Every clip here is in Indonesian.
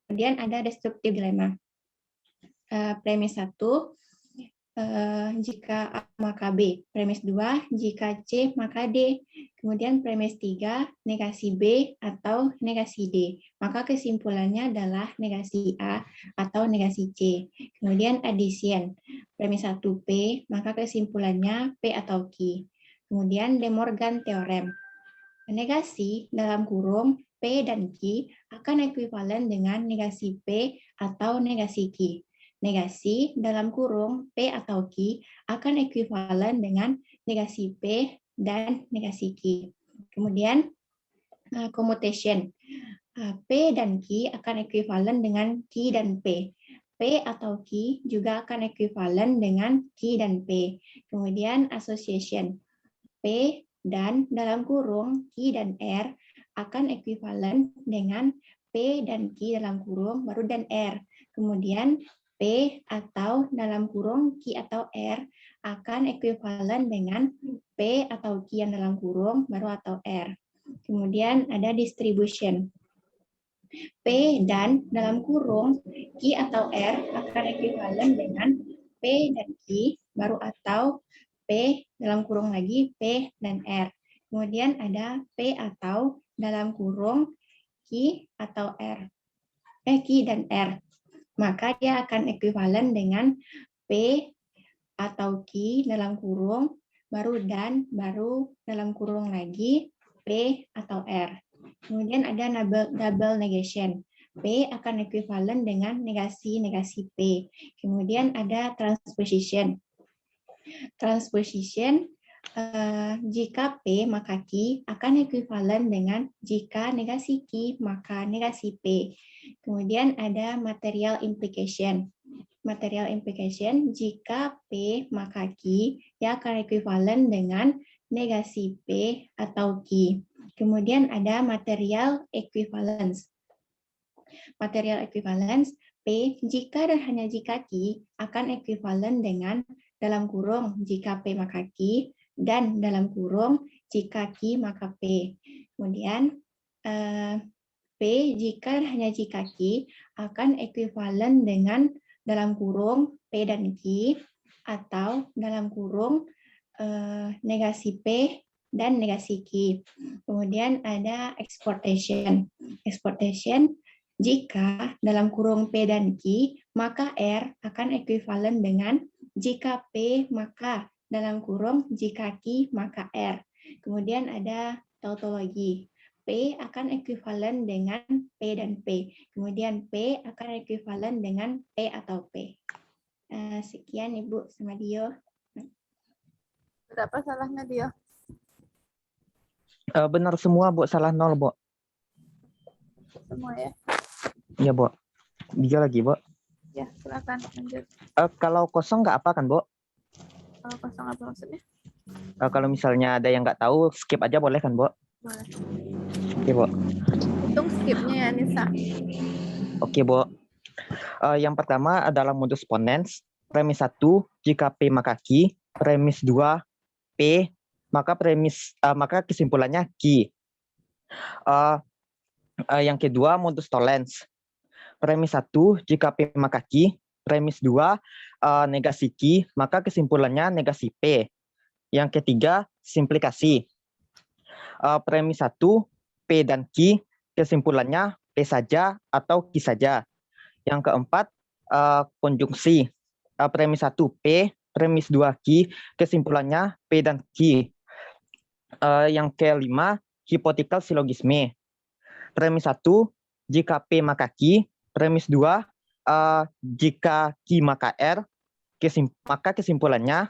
Kemudian ada destruktif dilema. Premis 1, jika A maka B. Premis 2, jika C maka D. Kemudian premis 3, negasi B atau negasi D. Maka kesimpulannya adalah negasi A atau negasi C. Kemudian addition. Premis 1 P, maka kesimpulannya P atau Q. Kemudian De Morgan teorem. Negasi dalam kurung P dan Q akan ekuivalen dengan negasi P atau negasi Q. Negasi dalam kurung P atau Q akan ekuivalen dengan negasi P dan negasi Q. Kemudian commutation. P dan Q akan ekuivalen dengan Q dan P. P atau Q juga akan ekuivalen dengan Q dan P. Kemudian association. P dan dalam kurung Q dan R akan ekuivalen dengan P dan Q dalam kurung baru dan R. Kemudian P atau dalam kurung Q atau R akan ekuivalen dengan P atau Q yang dalam kurung baru atau R. Kemudian ada distribution. P dan dalam kurung Q atau R akan ekuivalen dengan P dan Q baru atau P dalam kurung lagi P dan R. Kemudian ada P atau dalam kurung Q atau R. Q dan R. Maka dia akan ekuivalen dengan P atau Q dalam kurung baru dan baru dalam kurung lagi P atau R. Kemudian ada double negation. P akan ekuivalen dengan negasi P. Kemudian ada transposition. Transposition, jika P maka Q akan ekuivalen dengan jika negasi Q maka negasi P. Kemudian ada material implication. Material implication, jika P maka Q, dia akan ekuivalen dengan negasi P atau Q. Kemudian ada material equivalence. Material equivalence, P jika dan hanya jika Q akan ekuivalen dengan dalam kurung jika P maka Q dan dalam kurung jika Q maka P. Kemudian P jika dan hanya jika Q akan ekuivalen dengan dalam kurung P dan Q atau dalam kurung negasi P dan negasi Q. Kemudian ada exportation. Exportation, jika dalam kurung P dan Q, maka R akan ekuivalen dengan jika P maka dalam kurung jika Q maka R. Kemudian ada tautologi. P akan ekuivalen dengan P dan P. Kemudian P akan ekuivalen dengan P atau P. Sekian Ibu sama Dio. Berapa salahnya Dio? Benar semua, Bu. Salah 0, Bu. Semua ya? Iya, Bu. Dio lagi, Bu. Ya, silakan lanjut. Kalau kosong nggak apa kan, Bu? Kalau kosong apa maksudnya? Kalau misalnya ada yang nggak tahu, skip aja boleh kan, Bu? Boleh. Oke, Bu. Hitung skipnya ya, Nisa. Oke, Bu. Yang pertama adalah modus ponens. Premis 1, jika P maka Q. Premis 2, P, maka kesimpulannya Q. Yang kedua, modus tollens. Premis 1, jika P maka Q. Premis 2, negasi Q, maka kesimpulannya negasi P. Yang ketiga, simplikasi. Premis 1, P dan Q, kesimpulannya P saja atau Q saja. Yang keempat, konjungsi. Premis 1, P, premis 2, Q, kesimpulannya P dan Q. Yang kelima, hypothetical syllogisme. Premis 1, jika P maka Q. Premis 2, jika Q maka R, maka kesimpulannya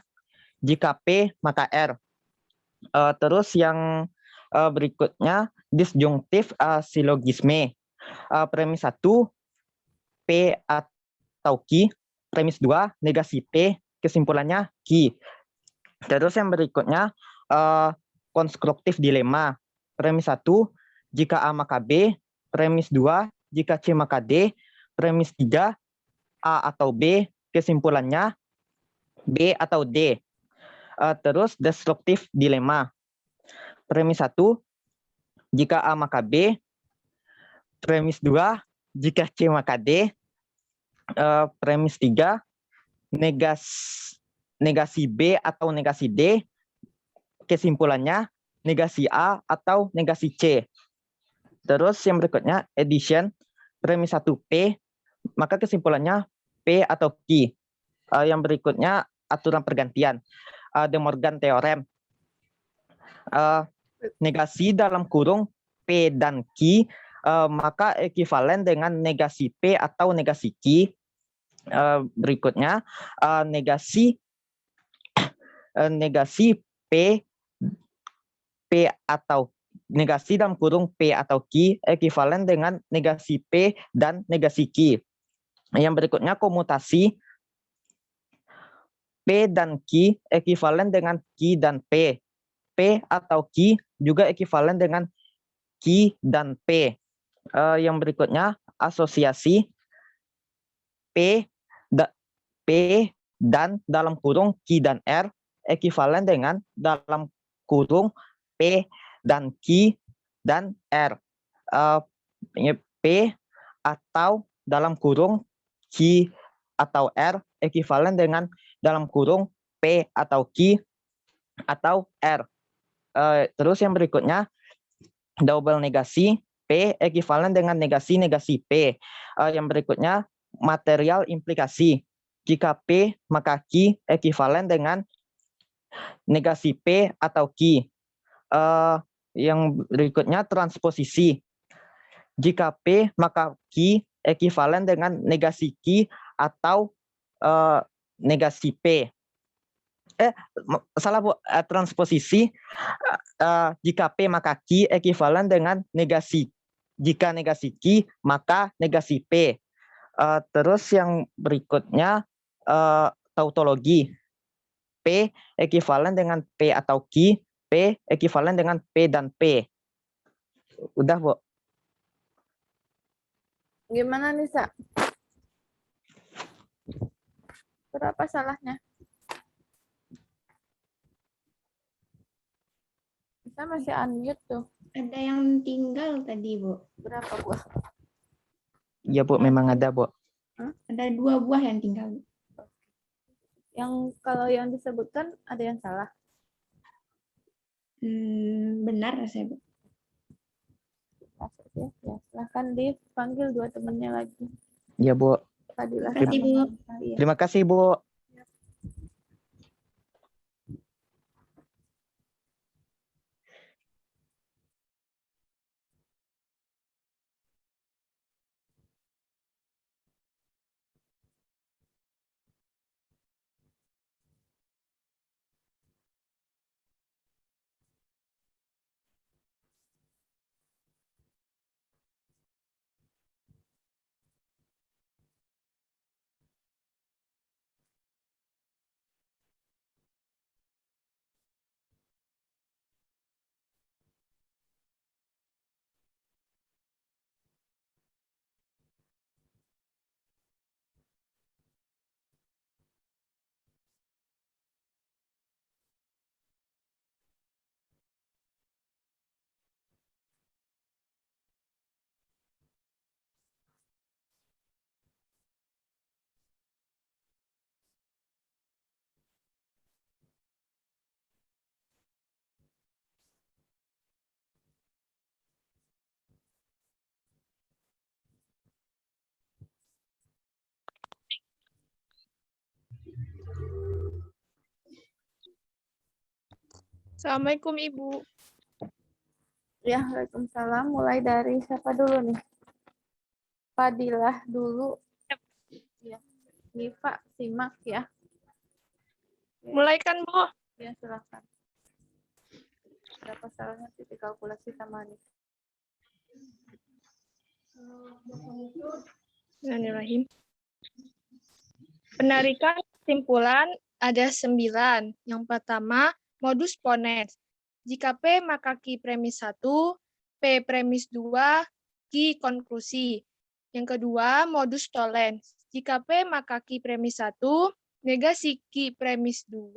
jika P maka R. Terus yang berikutnya disjunktif syllogisme. Premis 1, P atau Q. Premis 2, negasi P, kesimpulannya Q. Terus yang berikutnya konstruktif dilema. Premis 1, jika A maka B. Premis 2, jika C maka D. Premis 3, A atau B, kesimpulannya B atau D. Terus destruktif dilema. Premis 1, jika A maka B. Premis 2, jika C maka D. Premis 3, negasi B atau negasi D, kesimpulannya negasi A atau negasi C. Terus yang berikutnya addition, premis 1 P, maka kesimpulannya P atau Q. Yang berikutnya aturan pergantian, De Morgan Theorem. Negasi dalam kurung P dan Q, maka ekivalen dengan negasi P atau negasi Q. Berikutnya negasi P atau negasi dalam kurung P atau Q ekivalen dengan negasi P dan negasi Q. Yang berikutnya komutasi P dan Q ekivalen dengan Q dan P. P atau Q juga ekivalen dengan Q dan P. Yang berikutnya asosiasi P dan dalam kurung Q dan R ekivalen dengan dalam kurung P dan Q dan R. P atau dalam kurung Q atau R ekivalen dengan dalam kurung P atau Q atau R. Terus yang berikutnya double negasi P ekivalen dengan negasi P. Yang berikutnya material implikasi. Jika P maka Q ekivalen dengan negasi P atau Q. Yang berikutnya transposisi. Jika P maka Q ekivalen dengan negasi Q atau negasi P. Salah Bu, transposisi. Jika P maka Q ekivalen dengan negasi. Jika negasi Q maka negasi P. Terus yang berikutnya tautologi. P ekivalen dengan P atau Q, P ekivalen dengan P dan P. Udah, Bu. Gimana Nisa? Berapa salahnya? Nisa masih unmute tuh. Ada yang tinggal tadi, Bu. Berapa buah? Iya, Bu, memang ada, Bu. Ada 2 buah yang tinggal, Bu. Yang kalau yang disebutkan ada yang salah. Benar saya, Bu. Masuk ya. Ya, silahkan dipanggil 2 temannya lagi. Iya, Bu. Fadilah Terima kasih, Bu. sama Iya. Terima kasih, Bu. Assalamualaikum Ibu. Ya, Waalaikumsalam. Mulai dari siapa dulu nih? Fadilah dulu. Ya. Nifa, simak ya. Mulai kan Bu? Ya, silakan. Berapa salahnya titik kalkulasi sama nih? Bismillahirrahmanirrahim. Penarikan kesimpulan ada 9. Yang pertama, modus ponens. Jika P maka Q premis 1, P premis 2, Q konklusi. Yang kedua, modus tollens. Jika P maka Q premis 1, negasi Q premis 2,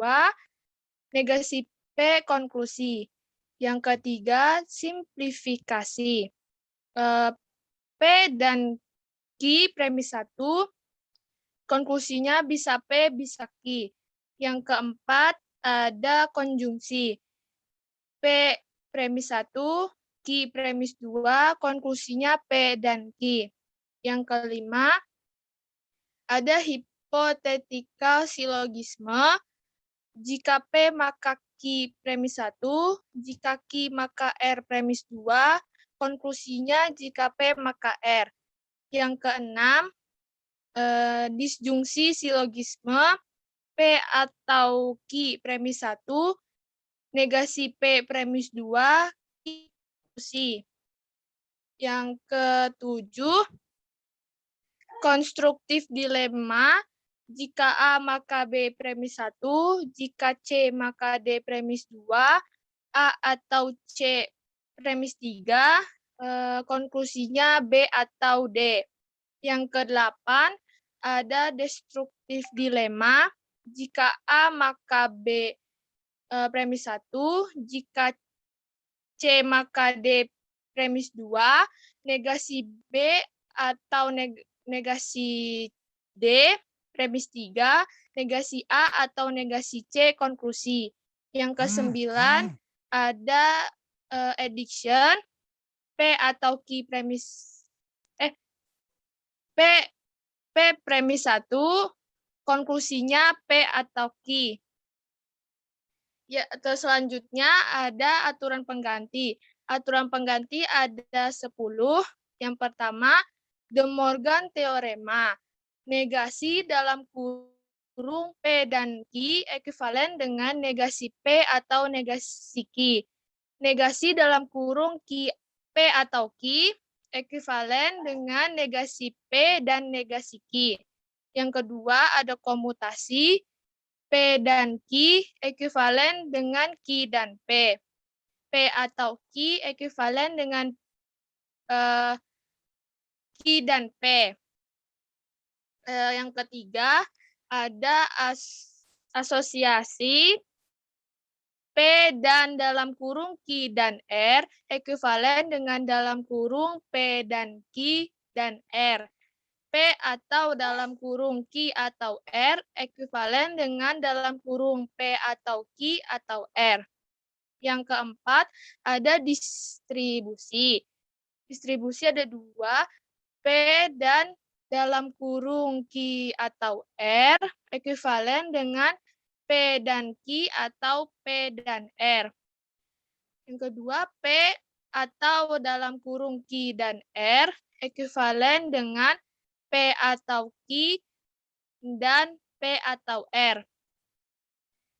negasi P konklusi. Yang ketiga, simplifikasi. P dan Q premis 1, konklusinya bisa P, bisa Q. Yang keempat, ada konjungsi. P premis 1, Q premis 2, konklusinya P dan Q. Yang kelima, ada hipothetical silogisme. Jika P maka Q premis 1, jika Q maka R premis 2, konklusinya jika P maka R. Yang keenam, disjungsi silogisme. P atau Q premis 1, negasi P premis 2, konklusi. Yang ketujuh, konstruktif dilema. Jika A maka B premis 1, jika C maka D premis 2, A atau C premis 3, konklusinya B atau D. Yang kedelapan, ada destruktif dilema. Jika A maka B premis 1, jika C maka D premis 2, negasi B atau negasi D premis 3, negasi A atau negasi C konklusi. Yang kesembilan, ada addition. P atau Q premis P premis 1, konklusinya P atau Q. Ya, terus selanjutnya ada aturan pengganti. Aturan pengganti ada 10. Yang pertama, De Morgan teorema. Negasi dalam kurung P dan Q ekuivalen dengan negasi P atau negasi Q. Negasi dalam kurung Q P atau Q ekuivalen dengan negasi P dan negasi Q. Yang kedua ada komutasi. P dan Q ekuivalen dengan Q dan P. P atau Q ekuivalen dengan Q dan P. Yang ketiga ada asosiasi. P dan dalam kurung Q dan R ekuivalen dengan dalam kurung P dan Q dan R. P atau dalam kurung Q atau R ekuivalen dengan dalam kurung P atau Q atau R. Yang keempat, ada distribusi. Distribusi ada 2, P dan dalam kurung Q atau R ekuivalen dengan P dan Q atau P dan R. Yang kedua, P atau dalam kurung Q dan R ekuivalen dengan P atau Q dan P atau R.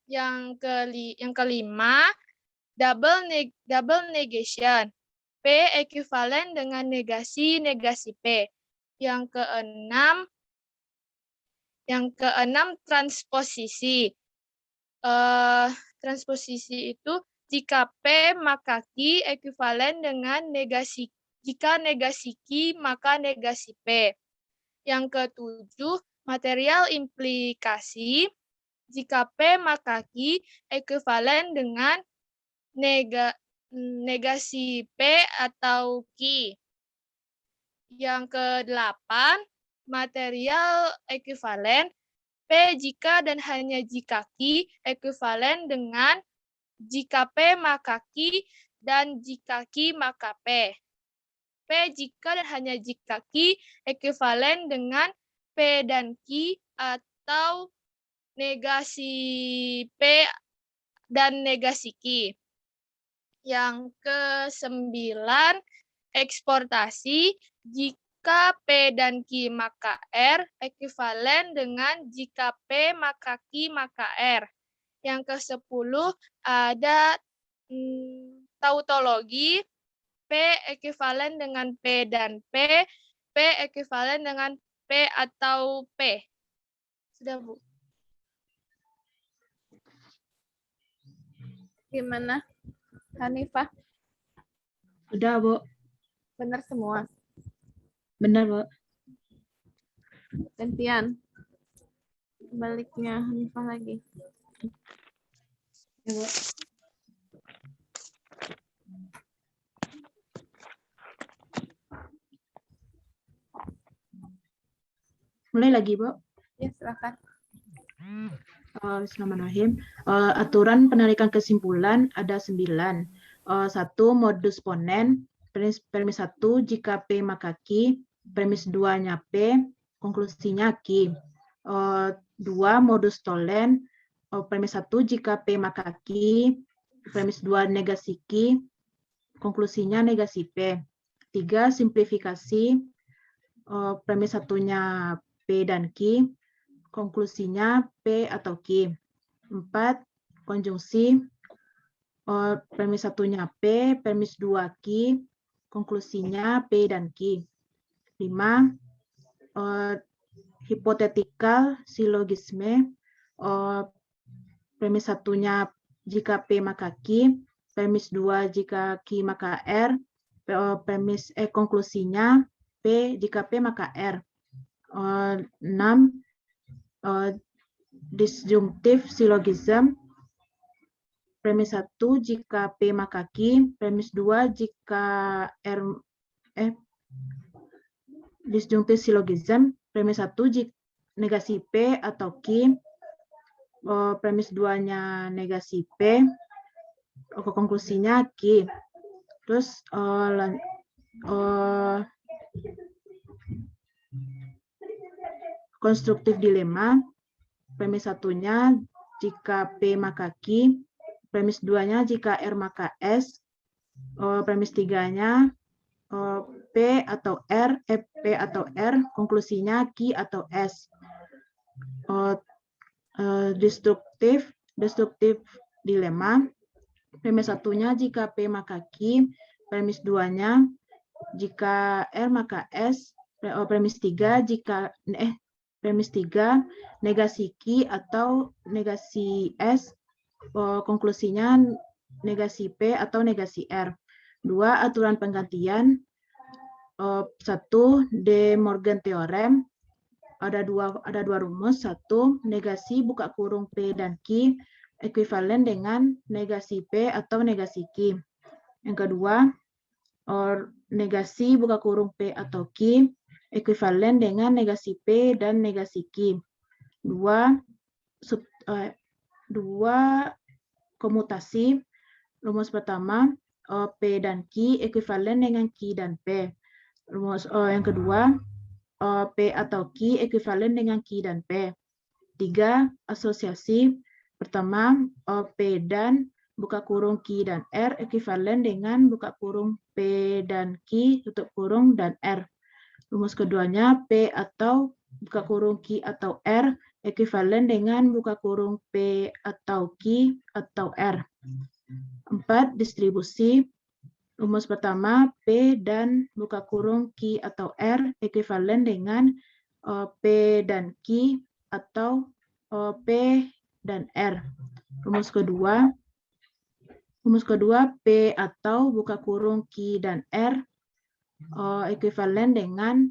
Yang kelima, double negation. P ekuivalen dengan negasi P. Yang keenam transposisi. Transposisi itu jika P maka Q ekuivalen dengan negasi, jika negasi Q maka negasi P. Yang ketujuh, material implikasi. Jika P maka Q ekuivalen dengan negasi P atau Q. Yang kedelapan, material ekuivalen. P jika dan hanya jika Q ekuivalen dengan jika P maka Q dan jika Q maka P. P jika dan hanya jika Q ekuivalen dengan P dan Q atau negasi P dan negasi Q. Yang ke-9, eksportasi. Jika P dan Q maka R ekuivalen dengan jika P maka Q maka R. Yang ke-10 ada tautologi. P ekuivalen dengan P dan P. P ekuivalen dengan P atau P. Sudah, Bu. Gimana, Hanifah? Sudah, Bu. Benar semua? Benar, Bu. Gantian. Baliknya Hanifah lagi. Ya, Bu. Mulai lagi, Bu. Ya, silakan. Bismillahirrahmanirrahim. Aturan penarikan kesimpulan ada 9. 1. Modus ponen. Premis 1, jika P maka Q. Premis 2-nya P, konklusinya Q. 2. Modus tolen. Premis 1, jika P maka Q. Premis 2, negasi Q. Konklusinya negasi P. 3. Simplifikasi. Premis 1-nya P dan Q. Konklusinya P atau Q. 4. Konjungsi. Premis 1-nya P, premis 2 Q, konklusinya P dan Q. 5. Hipothetical silogisme. Premis 1-nya jika P maka Q, premis 2 jika Q maka R, konklusinya P jika P maka R. 6. Disjunctive syllogism. Premis 1 jika P maka Q, premis 2 jika R, disjunctive syllogism. Premis 1 jika negasi P atau Q, premis 2-nya negasi P, konklusinya Q. Terus konstruktif dilema. Premis 1-nya jika P maka Q, premis 2-nya jika R maka S, premis 3-nya P atau R, P atau R, konklusinya Q atau S. Destruktif dilema. Premis 1-nya jika P maka Q, premis 2-nya jika R maka S, premis 3 jika premis 3 negasi Q atau negasi S, konklusinya negasi P atau negasi R. 2. Aturan penggantian. 1. De Morgan Theorem. Ada dua rumus. 1. Negasi buka kurung P dan Q ekuivalen dengan negasi P atau negasi Q. Yang kedua, negasi buka kurung P atau Q ekuivalen dengan negasi P dan negasi Q. 2. Komutasi. Rumus pertama, P dan Q ekuivalen dengan Q dan P. Rumus yang kedua, P atau Q ekuivalen dengan Q dan P. 3. Asosiasi. Pertama, P dan buka kurung Q dan R ekuivalen dengan buka kurung P dan Q tutup kurung dan R. Rumus keduanya, P atau buka kurung Q atau R ekuivalen dengan buka kurung P atau Q atau R. 4. Distribusi. Rumus pertama, P dan buka kurung Q atau R ekuivalen dengan P dan Q atau P dan R. Rumus kedua, P atau buka kurung Q dan R ekuivalen dengan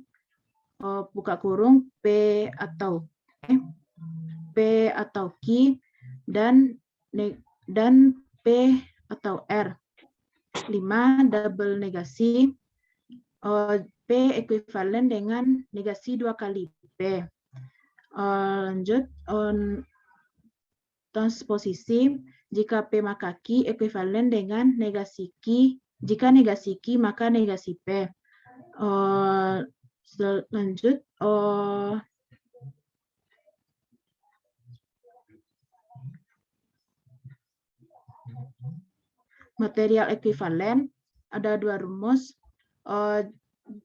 buka kurung P atau Q dan P atau R. 5. Double negasi. P ekuivalen dengan negasi 2 kali P. Lanjut, transposisi. Jika P maka Q ekuivalen dengan negasi Q. Jika negasi Q maka negasi P. Lanjut, material ekuivalen. Ada dua rumus.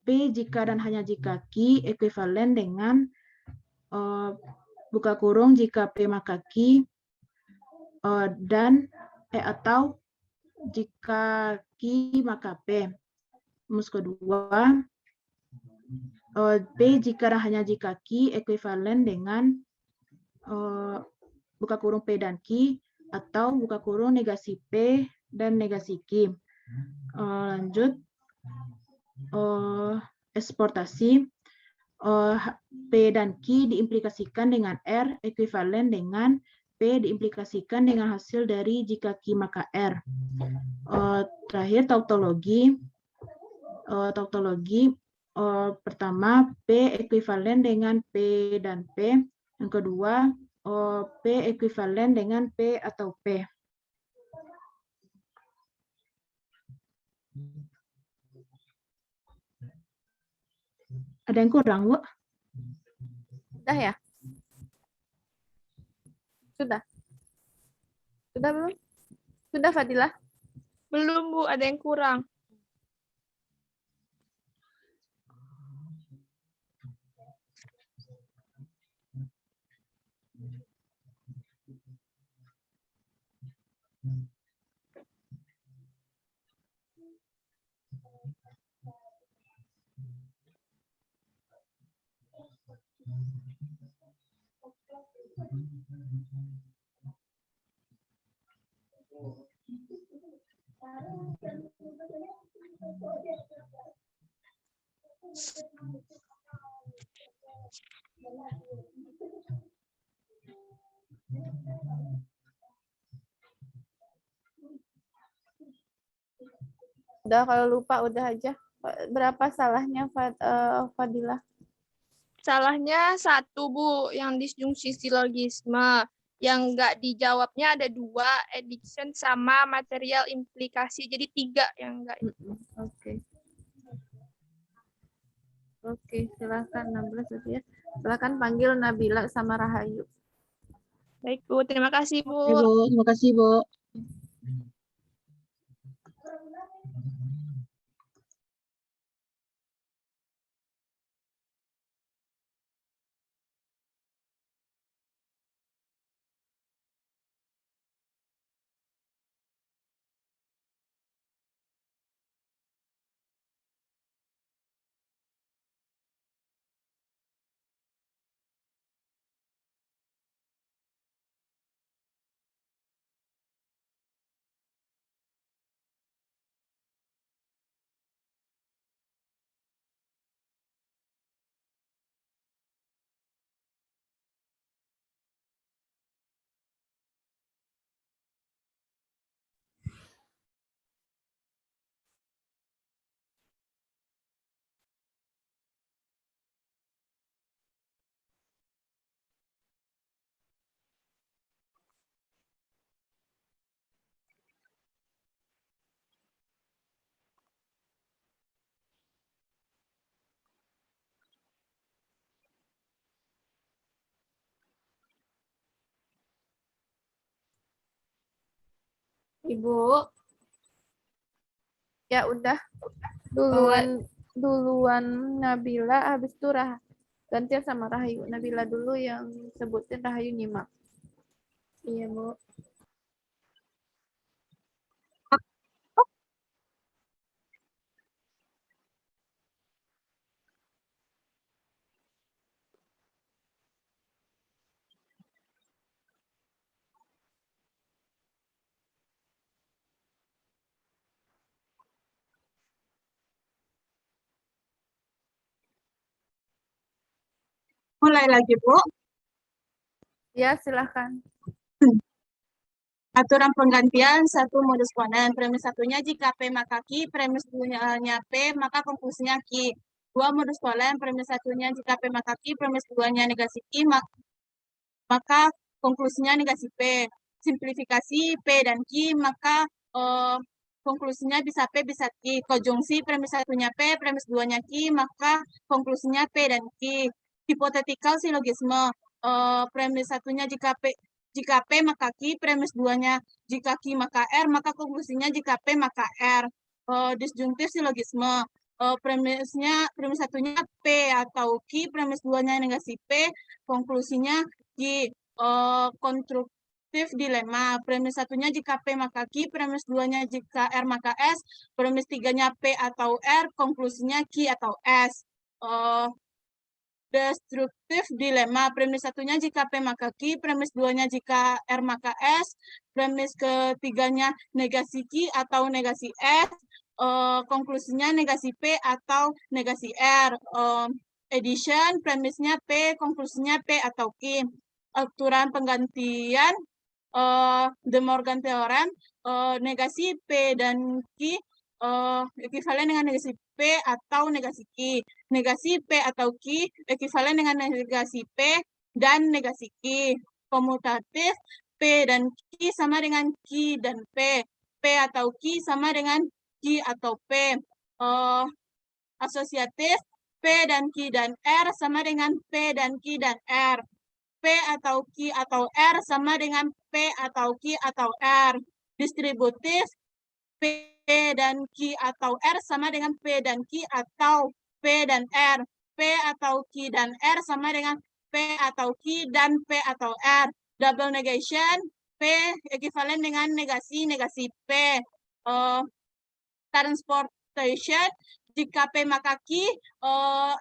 P jika dan hanya jika Q ekuivalen dengan buka kurung jika P maka Q dan atau jika Q maka P. Rumus kedua, P jika dan hanya jika Q ekuivalen dengan buka kurung P dan Q atau buka kurung negasi P dan negasi Q. Lanjut, eksportasi. P dan Q diimplikasikan dengan R ekuivalen dengan P diimplikasikan dengan hasil dari jika Q maka R. Terakhir, tautologi. Pertama, P ekuivalen dengan P dan P. Yang kedua, P ekuivalen dengan P atau P. Ada yang kurang, Bu? Sudah ya? Sudah? Sudah belum? Sudah, Fadilah? Belum, Bu, ada yang kurang. Udah, kalau lupa udah aja. Berapa salahnya, Fadilah? Salahnya 1, Bu, yang disjungsi silogisme. Yang nggak dijawabnya ada 2, addiction sama material implikasi. Jadi 3 yang nggak. Oke. Oke, silakan 16 berarti ya. Silakan panggil Nabila sama Rahayu. Baik, Bu. Terima kasih, Bu. Oke, Bu. Terima kasih, Bu. Ibu. Ya udah. Duluan Nabila, habis itu gantian sama Rahayu. Nabila dulu yang sebutin, Rahayu nyimak. Iya, Bu. Mulai lagi, Bu. Ya, silahkan. Aturan penggantian satu modus ponen. Premis satunya jika P maka Q, premis duanya P maka konklusinya Q. 2 modus ponen. Premis satunya jika P maka Q, premis duanya negasi Q, maka konklusinya negasi P. Simplifikasi P dan Q, maka konklusinya bisa P bisa Q. Konjungsi premis satunya P, premis duanya Q, maka konklusinya P dan Q. Hipothetical silogisme. Premis satunya jika P maka Q, premis duanya jika Q maka R, maka konklusinya jika P maka R. Disjungtif silogisme. Premis satunya P atau Q, premis duanya negasi P, konklusinya Q. Konstruktif dilema. Premis satunya jika P maka Q, premis duanya jika R maka S, premis tiganya P atau R, konklusinya Q atau S. Destruktif dilema. Premis satunya jika P maka Q, premis duanya jika R maka S, premis ketiganya negasi Q atau negasi S, konklusinya negasi P atau negasi R. Addition, premisnya P, konklusinya P atau Q. Aturan penggantian, De Morgan Theorem, negasi P dan Q ekuivalen dengan negasi P atau negasi Q. Negasi P atau Q ekuivalen dengan negasi P dan negasi Q. Komutatif P dan Q sama dengan Q dan P. P atau Q sama dengan Q atau P. Asosiatif P dan Q dan R sama dengan P dan Q dan R. P atau Q atau R sama dengan P atau Q atau R. Distributif P dan Q atau R sama dengan P dan Q atau P dan R. P atau Q dan R sama dengan P atau Q dan P atau R. Double negation, P ekuivalen dengan negasi P. Transportation, jika P maka Q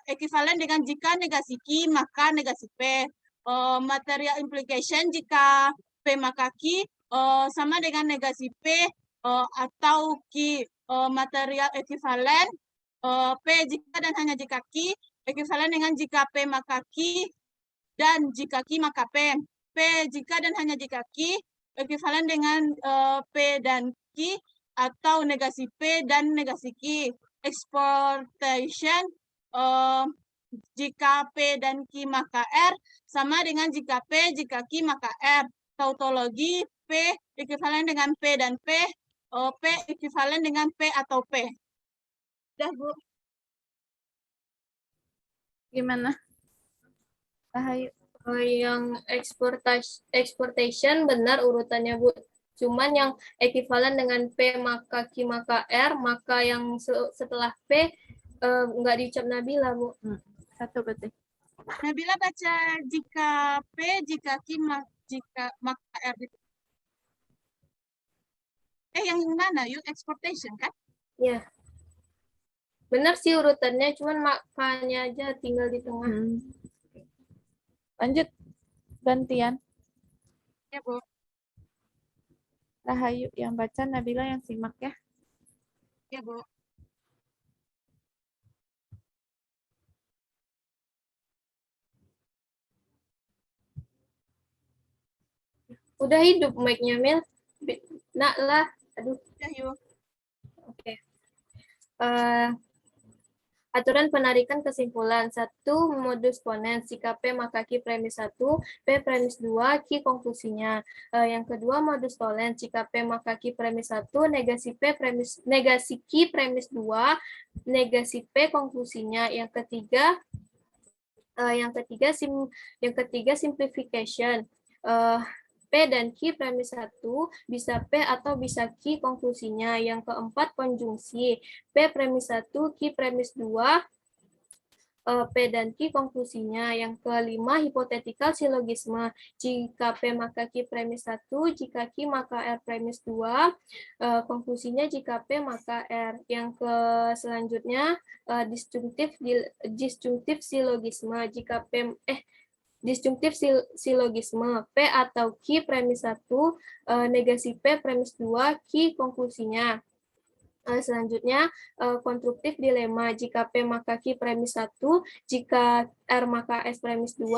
ekuivalen dengan jika negasi Q maka negasi P. Material implication, jika P maka Q sama dengan negasi P atau Q. Material ekuivalen P jika dan hanya jika Q ekuivalen dengan jika P maka Q dan jika Q maka P. P jika dan hanya jika Q ekuivalen dengan P dan Q atau negasi P dan negasi Q. Exportation jika P dan Q maka R sama dengan jika P jika Q maka R. Tautologi P ekuivalen dengan P dan P. P ekuivalen dengan P atau P. Udah, Bu. Gimana? Rahayu. Yang exportation benar urutannya, Bu. Cuman yang ekuivalen dengan P maka Q maka R, maka yang setelah P nggak diucap Nabila, Bu. Satu berarti. Nabila baca jika P, jika Q, jika maka R. Yang mana? Yuk, exportation kan? Ya. Benar sih urutannya, cuman makanya aja tinggal di tengah. Lanjut. Gantian. Ya, Bu. Rahayu yang baca, Nabila yang simak ya. Ya, Bu. Udah hidup mic-nya, Mil. Nak lah. Aduh. Ya, yuk. Oke. Aturan penarikan kesimpulan. 1. Modus ponens. Jika P maka Q premis 1, P premis 2, Q konklusinya. Yang kedua, modus tollens. Jika P maka Q premis 1, negasi Q premis 2, negasi P konklusinya. Yang ketiga simplification. P dan Q premis 1 bisa P atau bisa Q konklusinya. Yang keempat, konjungsi. P premis 1, Q premis 2, P dan Q konklusinya. Yang kelima, hipotetikal silogisme. Jika P maka Q premis 1, jika Q maka R premis 2, konklusinya jika P maka R. Yang selanjutnya, disjunktif silogisme. Jika P disjunktif silogisme. P atau Q premis 1, negasi P premis 2, Q konklusinya. Selanjutnya, konstruktif dilema. Jika P maka Q premis 1, jika R maka S premis 2,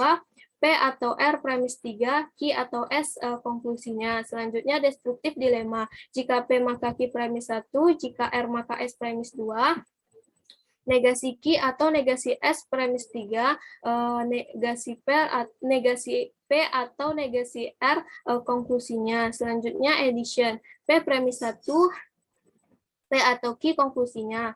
P atau R premis 3, Q atau S konklusinya. Selanjutnya, destruktif dilema. Jika P maka Q premis 1, jika R maka S premis 2, negasi Q atau negasi S premis 3, negasi P atau negasi R konklusinya. Selanjutnya, addition. P premis 1, P atau Q konklusinya.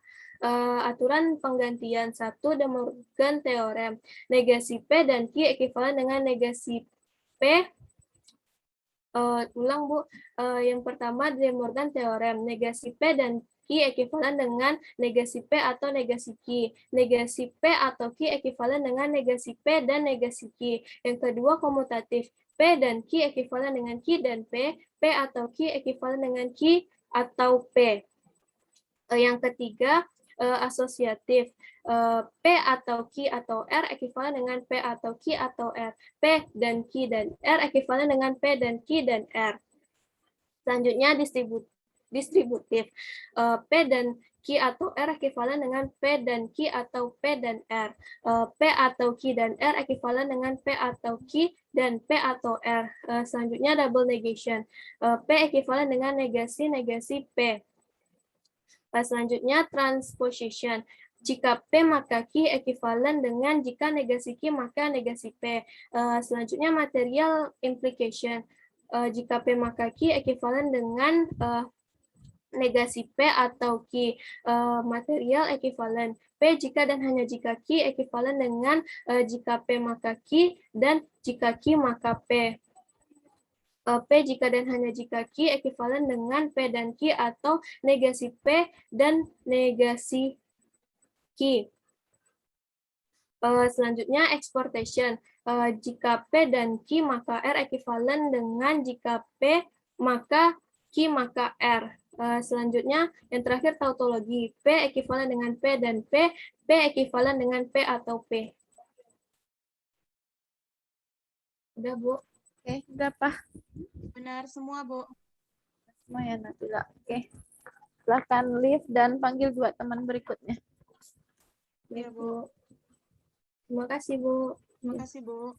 Aturan penggantian 1, De Morgan Theorem. Negasi P dan Q ekuivalen dengan negasi P. Ulang, Bu. Yang pertama, De Morgan Theorem. Negasi P dan Q ekuivalen dengan negasi P atau negasi Q. Negasi P atau Q ekuivalen dengan negasi P dan negasi Q. Yang kedua, komutatif. P dan Q ekuivalen dengan Q dan P. P atau Q ekuivalen dengan Q atau P. Yang ketiga, asosiatif. P atau Q atau R ekuivalen dengan P atau Q atau R. P dan Q dan R ekuivalen dengan P dan Q dan R. Selanjutnya, distributif. P dan Q atau R ekuivalen dengan P dan Q atau P dan R. P atau Q dan R ekuivalen dengan P atau Q dan P atau R. Selanjutnya, double negation. P ekuivalen dengan negasi P. Selanjutnya transposition. Jika P maka Q ekuivalen dengan jika negasi Q maka negasi P. Selanjutnya material implication. Jika P maka Q ekuivalen dengan negasi P atau Q. Material ekuivalen. P jika dan hanya jika Q ekuivalen dengan jika P maka Q dan jika Q maka P. P jika dan hanya jika Q ekuivalen dengan P dan Q atau negasi P dan negasi Q. Selanjutnya exportation. Jika P dan Q maka R ekuivalen dengan jika P maka Q maka R. Selanjutnya yang terakhir tautologi. P ekuivalen dengan P dan P ekuivalen dengan P atau P. Udah, Bu. Oke, berapa? Benar semua, Bu. Semua ya, Nabila. Oke. Silahkan leave dan panggil 2 teman berikutnya. Iya, Bu. Terima kasih, Bu. Terima kasih, Bu.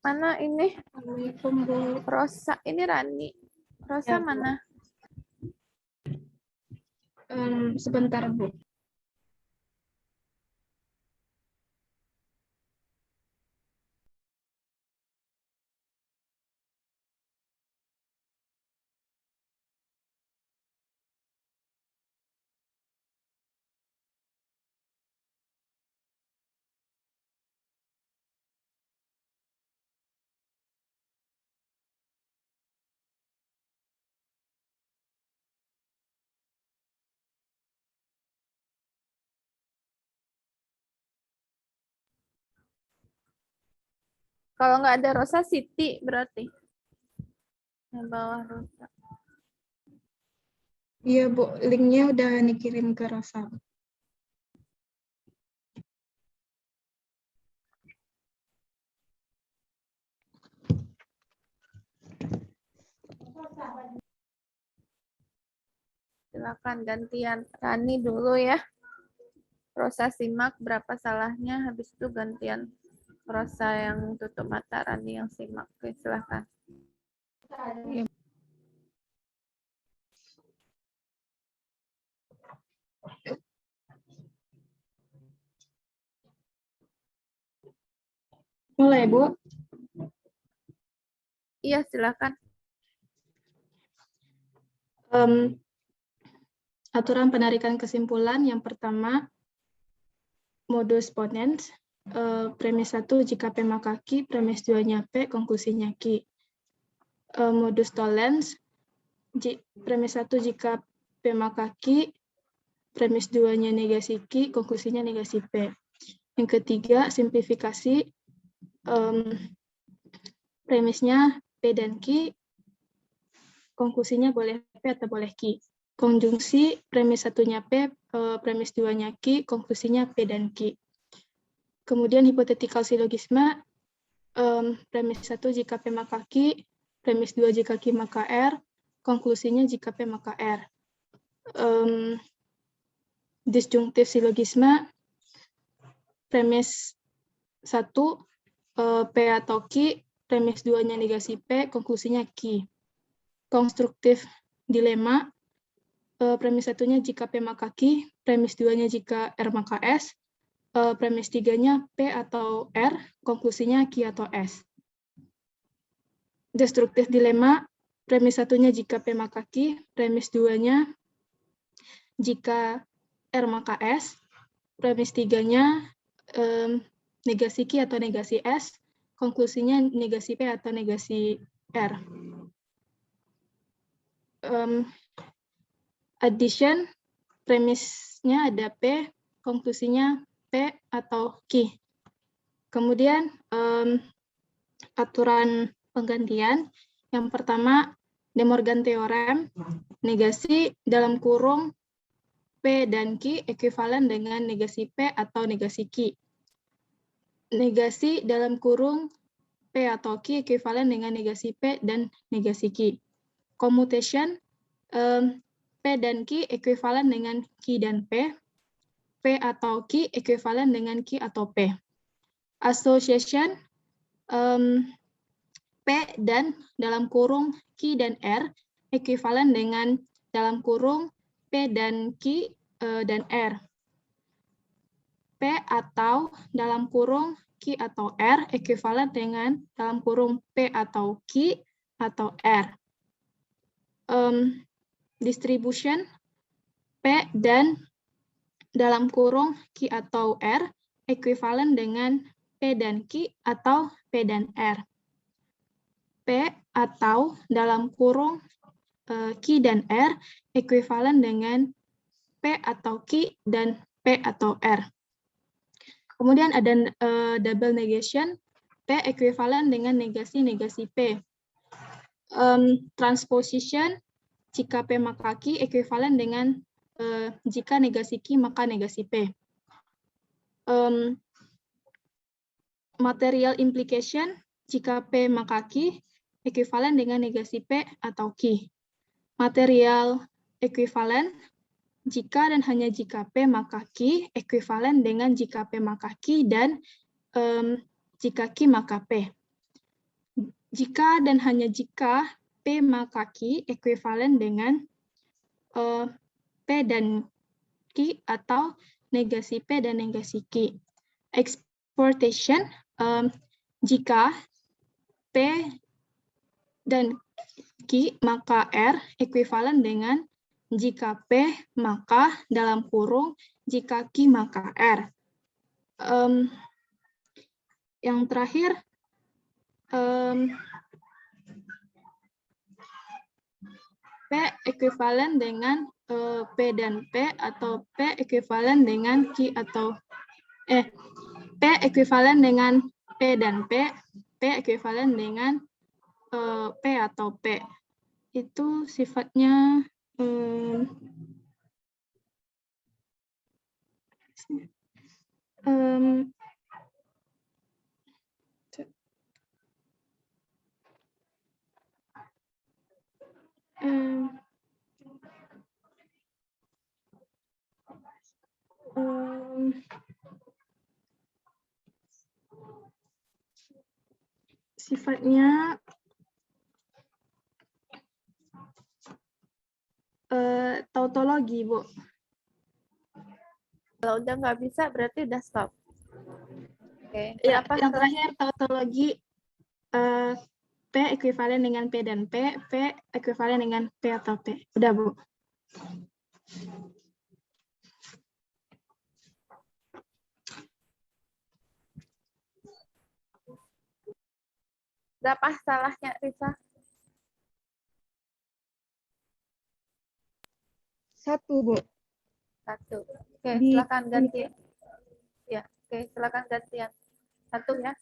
Mana ini? Assalamualaikum, Bu. Rosa, ini Rani. Rosa Ya, Bu. mana? Sebentar, Bu. Kalau nggak ada Rosa, Siti berarti. Yang bawah Rosa. Iya, Bu. Linknya udah dikirim ke Rosa. Silakan gantian Rani dulu ya. Rosa simak berapa salahnya, habis itu gantian Rosa yang tutup mata, Rani yang simak. Oke, silahkan. Mulai, Bu. Iya, silahkan. Aturan penarikan kesimpulan yang pertama, modus ponens. Premis 1 jika P maka Q, premis 2-nya P, konklusinya Q. Modus tollens, premis 1 jika P maka Q, premis 2-nya negasi Q, konklusinya negasi P. Yang ketiga, simplifikasi, premisnya P dan Q, konklusinya boleh P atau boleh Q. Konjungsi, premis 1-nya P, premis 2-nya Q, konklusinya P dan Q. Kemudian hipothetical silogisme, premis 1 jika P maka Q, premis 2 jika Q maka R, konklusinya jika P maka R. Disjunktif silogisme, premis 1 P atau Q, premis 2-nya negasi P, konklusinya Q. Konstruktif dilema, premis 1-nya jika P maka Q, premis 2-nya jika R maka S, premis 3-nya P atau R, konklusinya Q atau S. Destruktif dilema, premis 1-nya jika P maka Q, premis 2-nya jika R maka S, premis 3-nya negasi Q atau negasi S, konklusinya negasi P atau negasi R. Addition, premisnya ada P, konklusinya P atau Q. Kemudian aturan penggantian. Yang pertama, De Morgan Theorem, negasi dalam kurung P dan Q ekuivalen dengan negasi P atau negasi Q. Negasi dalam kurung P atau Q ekuivalen dengan negasi P dan negasi Q. Commutation, P dan Q ekuivalen dengan Q dan P. P atau Q ekuivalen dengan Q atau P. Association, P dan dalam kurung Q dan R ekuivalen dengan dalam kurung P dan Q dan R. P atau dalam kurung Q atau R ekuivalen dengan dalam kurung P atau Q atau R. Distribution, P dan dalam kurung Q atau R ekuivalen dengan P dan Q atau P dan R. P atau dalam kurung Q dan R ekuivalen dengan P atau Q dan P atau R. Kemudian ada double negation, P ekuivalen dengan negasi-negasi P. Transposition, jika P maka Q ekuivalen dengan jika negasi Q maka negasi P. Material implication, jika P maka Q ekuivalen dengan negasi P atau Q. Material ekuivalen, jika dan hanya jika P maka Q ekuivalen dengan jika P maka Q dan jika Q maka P. Jika dan hanya jika P maka Q ekuivalen dengan P dan Q atau negasi P dan negasi Q. Exportation, jika P dan Q maka R ekuivalen dengan jika P maka dalam kurung jika Q maka R. Yang terakhir, P ekuivalen dengan P dan P atau P ekuivalen dengan Q atau P ekuivalen dengan P dan P ekuivalen dengan P atau P. Itu sifatnya sifatnya tautologi, Bu. Kalau udah nggak bisa berarti udah stop. Oke, Ya, kenapa? yang terakhir tautologi P ekuivalen dengan P dan P ekuivalen dengan P atau P. Udah, Bu. Berapa salahnya, Risa? 1, Bu. 1. Oke, Di- silakan ganti. Ya, oke, silakan gantian. 1 ya.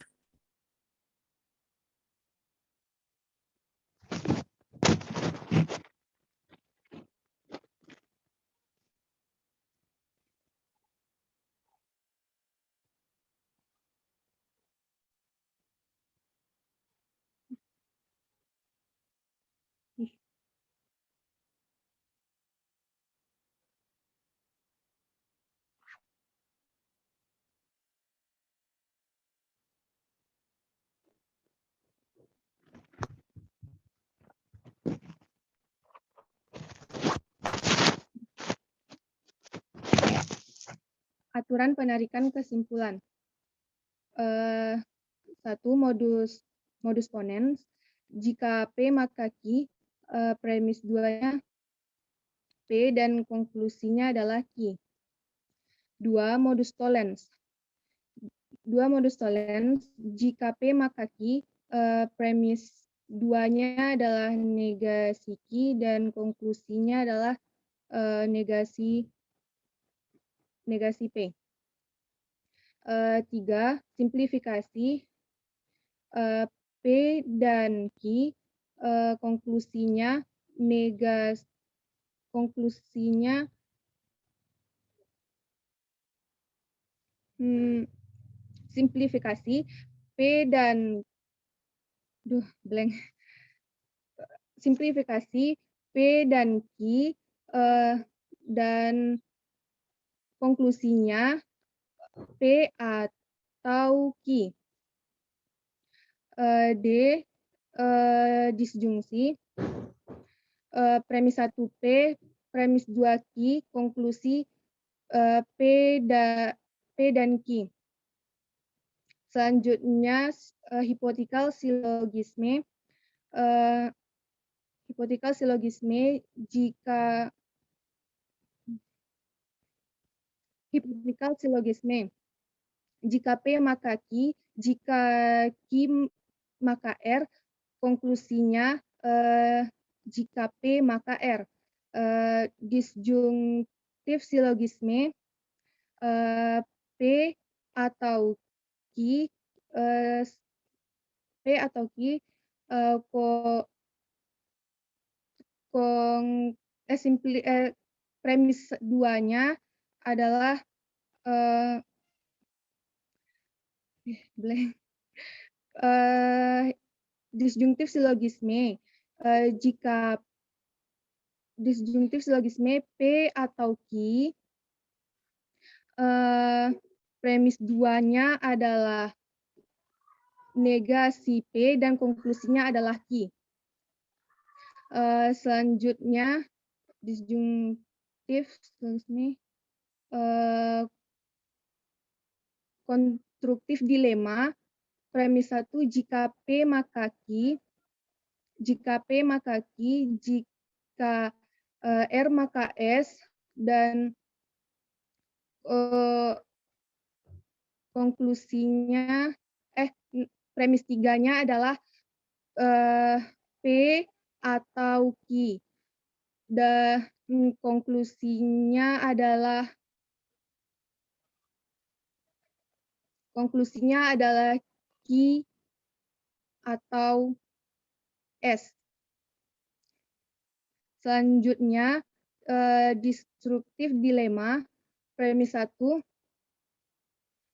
Aturan penarikan kesimpulan. 1. Modus ponens. Jika P maka Q, premis 2-nya P dan konklusinya adalah Q. 2. Modus tollens. 2. Modus tollens. Jika P maka Q, premis 2-nya adalah negasi Q dan konklusinya adalah negasi P. 3. Simplifikasi. P dan Q, konklusinya simplifikasi P dan simplifikasi P dan Q dan konklusinya P atau Q. D. Disjungsi. Premis 1 P, premis 2 Q, konklusi P dan Q. Selanjutnya hypothetical syllogisme. Hypothetical syllogisme jika P maka Q, jika Q maka R, konklusinya jika P maka R. Disjunktif syllogisme P atau Q premis 2-nya adalah disjunktif syllogisme. Jika disjunktif syllogisme P atau Q, premis 2-nya adalah negasi P dan konklusinya adalah Q. Selanjutnya disjunktif syllogisme konstruktif dilema. Premis 1 jika P maka Q, jika P maka Q, jika R maka S, dan konklusinya premis 3-nya adalah P atau Q. Dan konklusinya adalah Q atau S. Selanjutnya destruktif dilema. Premis 1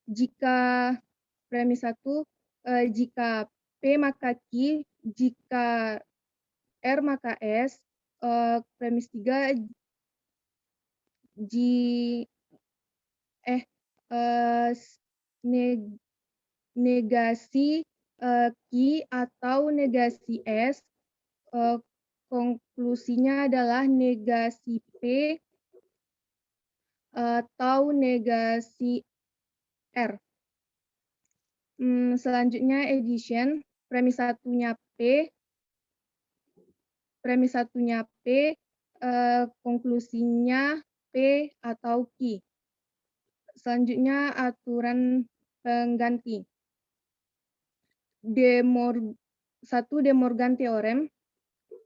jika jika P maka Q, jika R maka S. Premis 3 negasi Ki atau negasi S, konklusinya adalah negasi P atau negasi R. Selanjutnya addition, premis satunya P, konklusinya P atau Q. Selanjutnya aturan pengganti. De Morgan Theorem,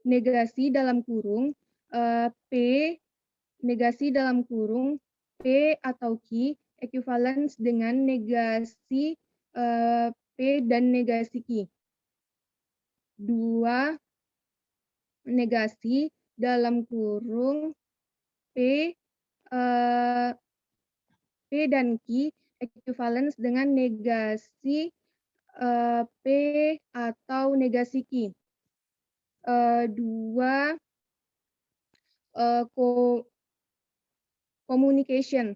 negasi dalam kurung P, negasi dalam kurung P atau Q equivalence dengan negasi P dan negasi Q. 2, negasi dalam kurung P dan Q equivalence dengan negasi P atau negasi Q. 2, communication.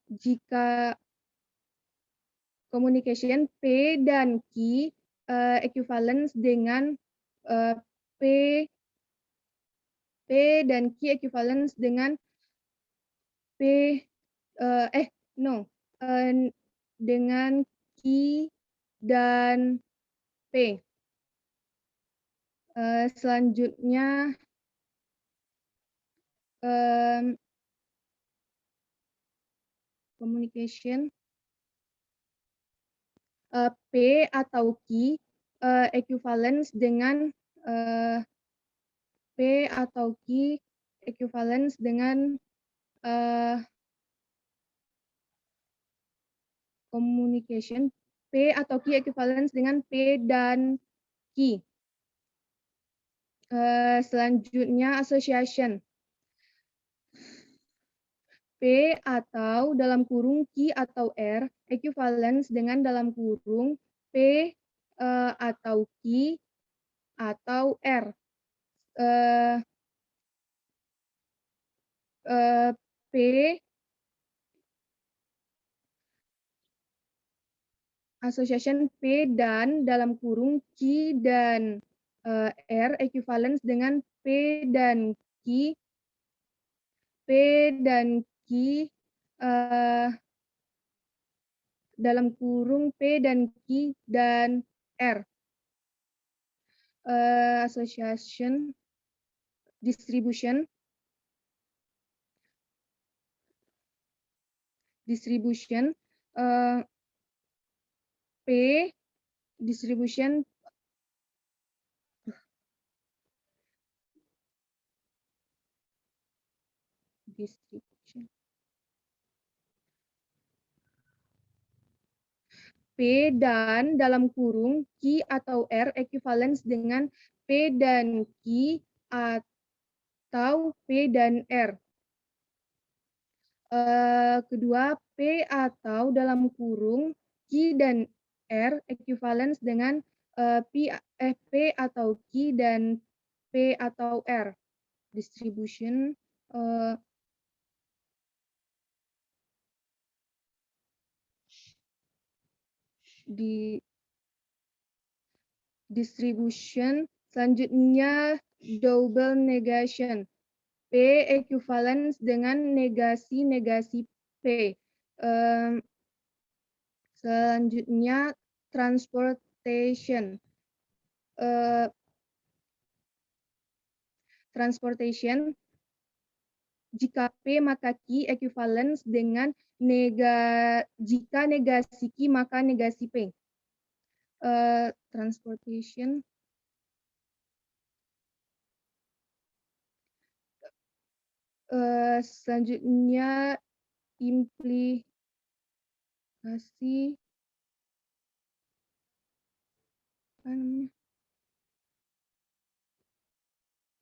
Jika communication P dan Q equivalence dengan P dan Q equivalence dengan dengan Q dan P. Selanjutnya communication P atau Q equivalence dengan P atau Q equivalence dengan communication P atau Q equivalence dengan P dan Q. Selanjutnya association. P atau dalam kurung Q atau R equivalence dengan dalam kurung P atau Q atau R. P association P dan dalam kurung Q dan R equivalence dengan P dan Q dalam kurung P dan Q dan R. Association distribution P distribution P dan dalam kurung Q atau R equivalence dengan P dan Q atau P dan R. Kedua, P atau dalam kurung Q dan R equivalence dengan P atau Q dan P atau R. Distribution distribution. Selanjutnya double negation. P equivalence dengan negasi P. Selanjutnya transportation. Jika P maka Q equivalence dengan jika negasi Q maka negasi P. Transportation. Selanjutnya implikasi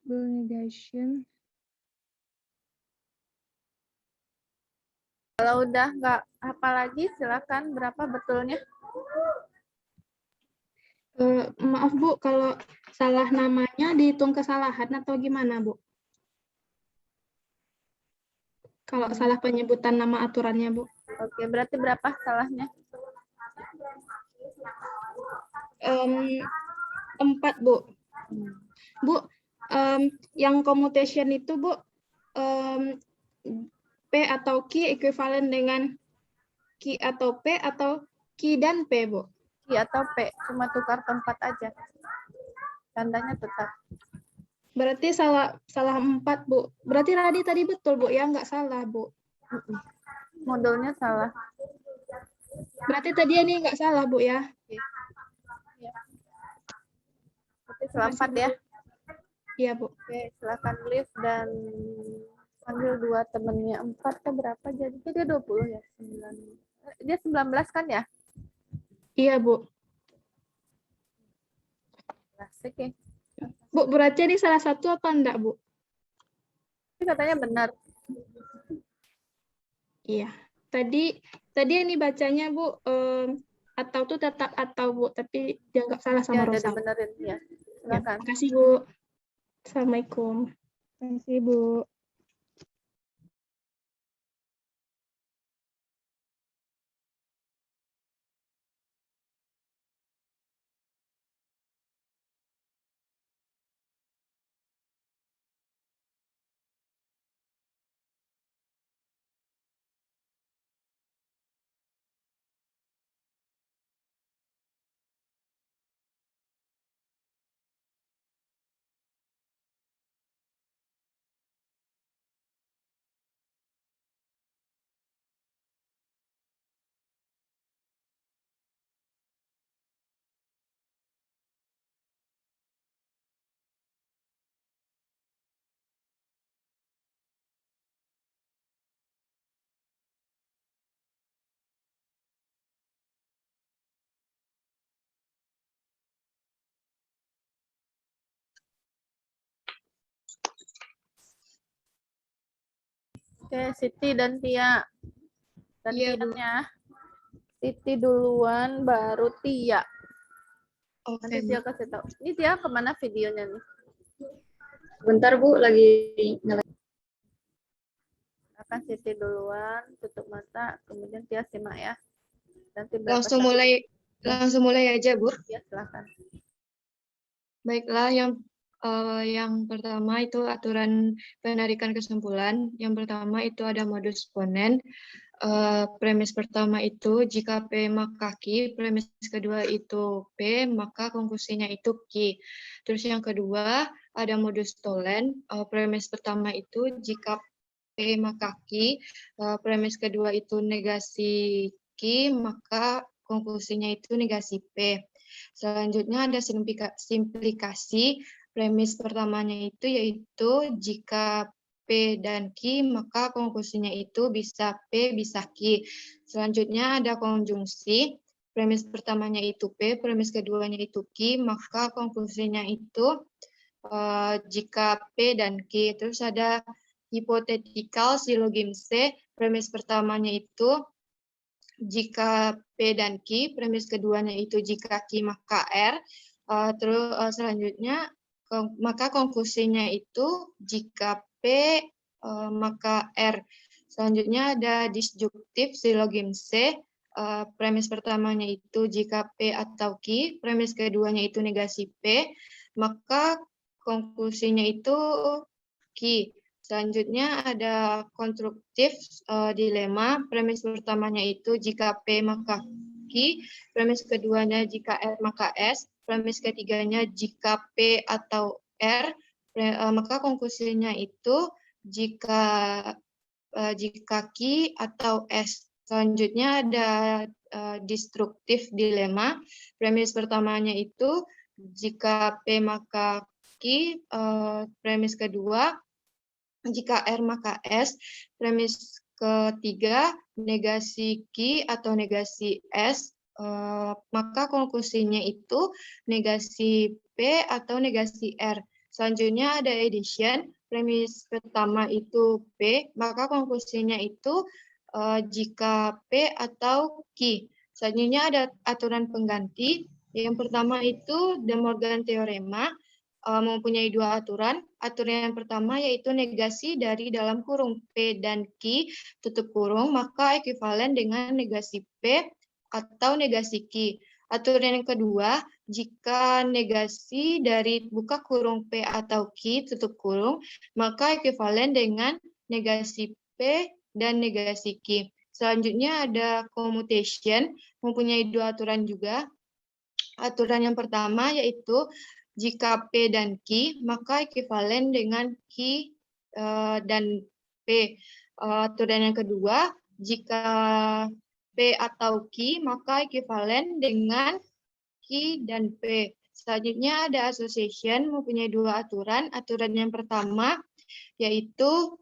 negation. Kalau udah nggak hafal lagi, silakan. Berapa betulnya? Maaf Bu, kalau salah namanya dihitung kesalahan atau gimana Bu? Kalau salah penyebutan nama aturannya Bu? Oke, berarti berapa salahnya? 4, Bu. Bu, yang commutation itu, Bu, P atau Q ekuivalen dengan Q atau P atau Q dan P, Bu? Q atau P, cuma tukar tempat aja. Tandanya tetap. Berarti salah 4, Bu. Berarti Radi tadi betul, Bu, ya? Nggak salah, Bu. Modulnya salah. Berarti tadi ini nggak salah, Bu, ya? Berarti salah 4 ya. Iya, Bu. Oke, silakan lift dan panggil 2 temennya. 4 ke berapa jadi? Dia 20 ya? 9. Dia 19 kan ya? Iya, Bu. Asik ya. Bu, berarti ini salah satu apa enggak, Bu? Ini katanya benar. Iya. Tadi ini bacanya, Bu, atau tuh tetap atau, Bu, tapi dianggap salah Ya, sama udah Rosa. dibenerin ya. Ya, Silakan. makasih, Bu. Assalamualaikum. Terima kasih, Bu. Oke, Siti dan Tia. Iya, Bu. Gantiannya. Siti duluan, baru Tia. Oke, Nanti Bu. Tia kasih tahu. Ini Tia kemana videonya nih? Bentar, Bu, lagi Akan Siti duluan, tutup mata, kemudian Tia simak ya. Nanti langsung mulai aja, Bu. Ya, silakan. Baiklah, yang pertama itu aturan penarikan kesimpulan. Yang pertama itu ada modus ponen. Premis pertama itu jika P maka Q, premis kedua itu P, maka konklusinya itu Q. Terus yang kedua ada modus tolen. Premis pertama itu jika P maka Q, premis kedua itu negasi Q, maka konklusinya itu negasi P. Selanjutnya ada simplikasi. Premis pertamanya itu yaitu jika P dan Q, maka konklusinya itu bisa P, bisa Q. Selanjutnya ada konjungsi. Premis pertamanya itu P, premis keduanya itu Q, maka konklusinya itu jika P dan Q. Terus ada hipotetikal silogim C. Premis pertamanya itu jika P dan Q, premis keduanya itu jika Q maka R. Terus selanjutnya maka konklusinya itu jika P maka R. Selanjutnya ada disjuktif silogim C. Premis pertamanya itu jika P atau Q, premis keduanya itu negasi P, maka konklusinya itu Q. Selanjutnya ada konstruktif dilema. Premis pertamanya itu jika P maka Q, premis keduanya jika R maka S, premis ketiganya jika P atau R, maka konklusinya itu jika Q atau S. Selanjutnya ada destruktif dilema. Premis pertamanya itu jika P maka Q, premis kedua jika R maka S, premis ketiga negasi Q atau negasi S, maka konklusinya itu negasi P atau negasi R. Selanjutnya ada addition, premis pertama itu P, maka konklusinya itu jika P atau Q. Selanjutnya ada aturan pengganti. Yang pertama itu De Morgan teorema. mempunyai dua aturan. Aturan yang pertama yaitu negasi dari dalam kurung P dan Q tutup kurung, maka ekuivalen dengan negasi P atau negasi Q. Aturan yang kedua, jika negasi dari buka kurung P atau Q tutup kurung, maka ekuivalen dengan negasi P dan negasi Q. Selanjutnya ada commutation, mempunyai dua aturan juga. Aturan yang pertama yaitu jika P dan Q, maka ekuivalen dengan Q dan P. Aturan yang kedua, jika P atau Q, maka ekuivalen dengan Q dan P. Selanjutnya ada association, mempunyai dua aturan. Aturan yang pertama yaitu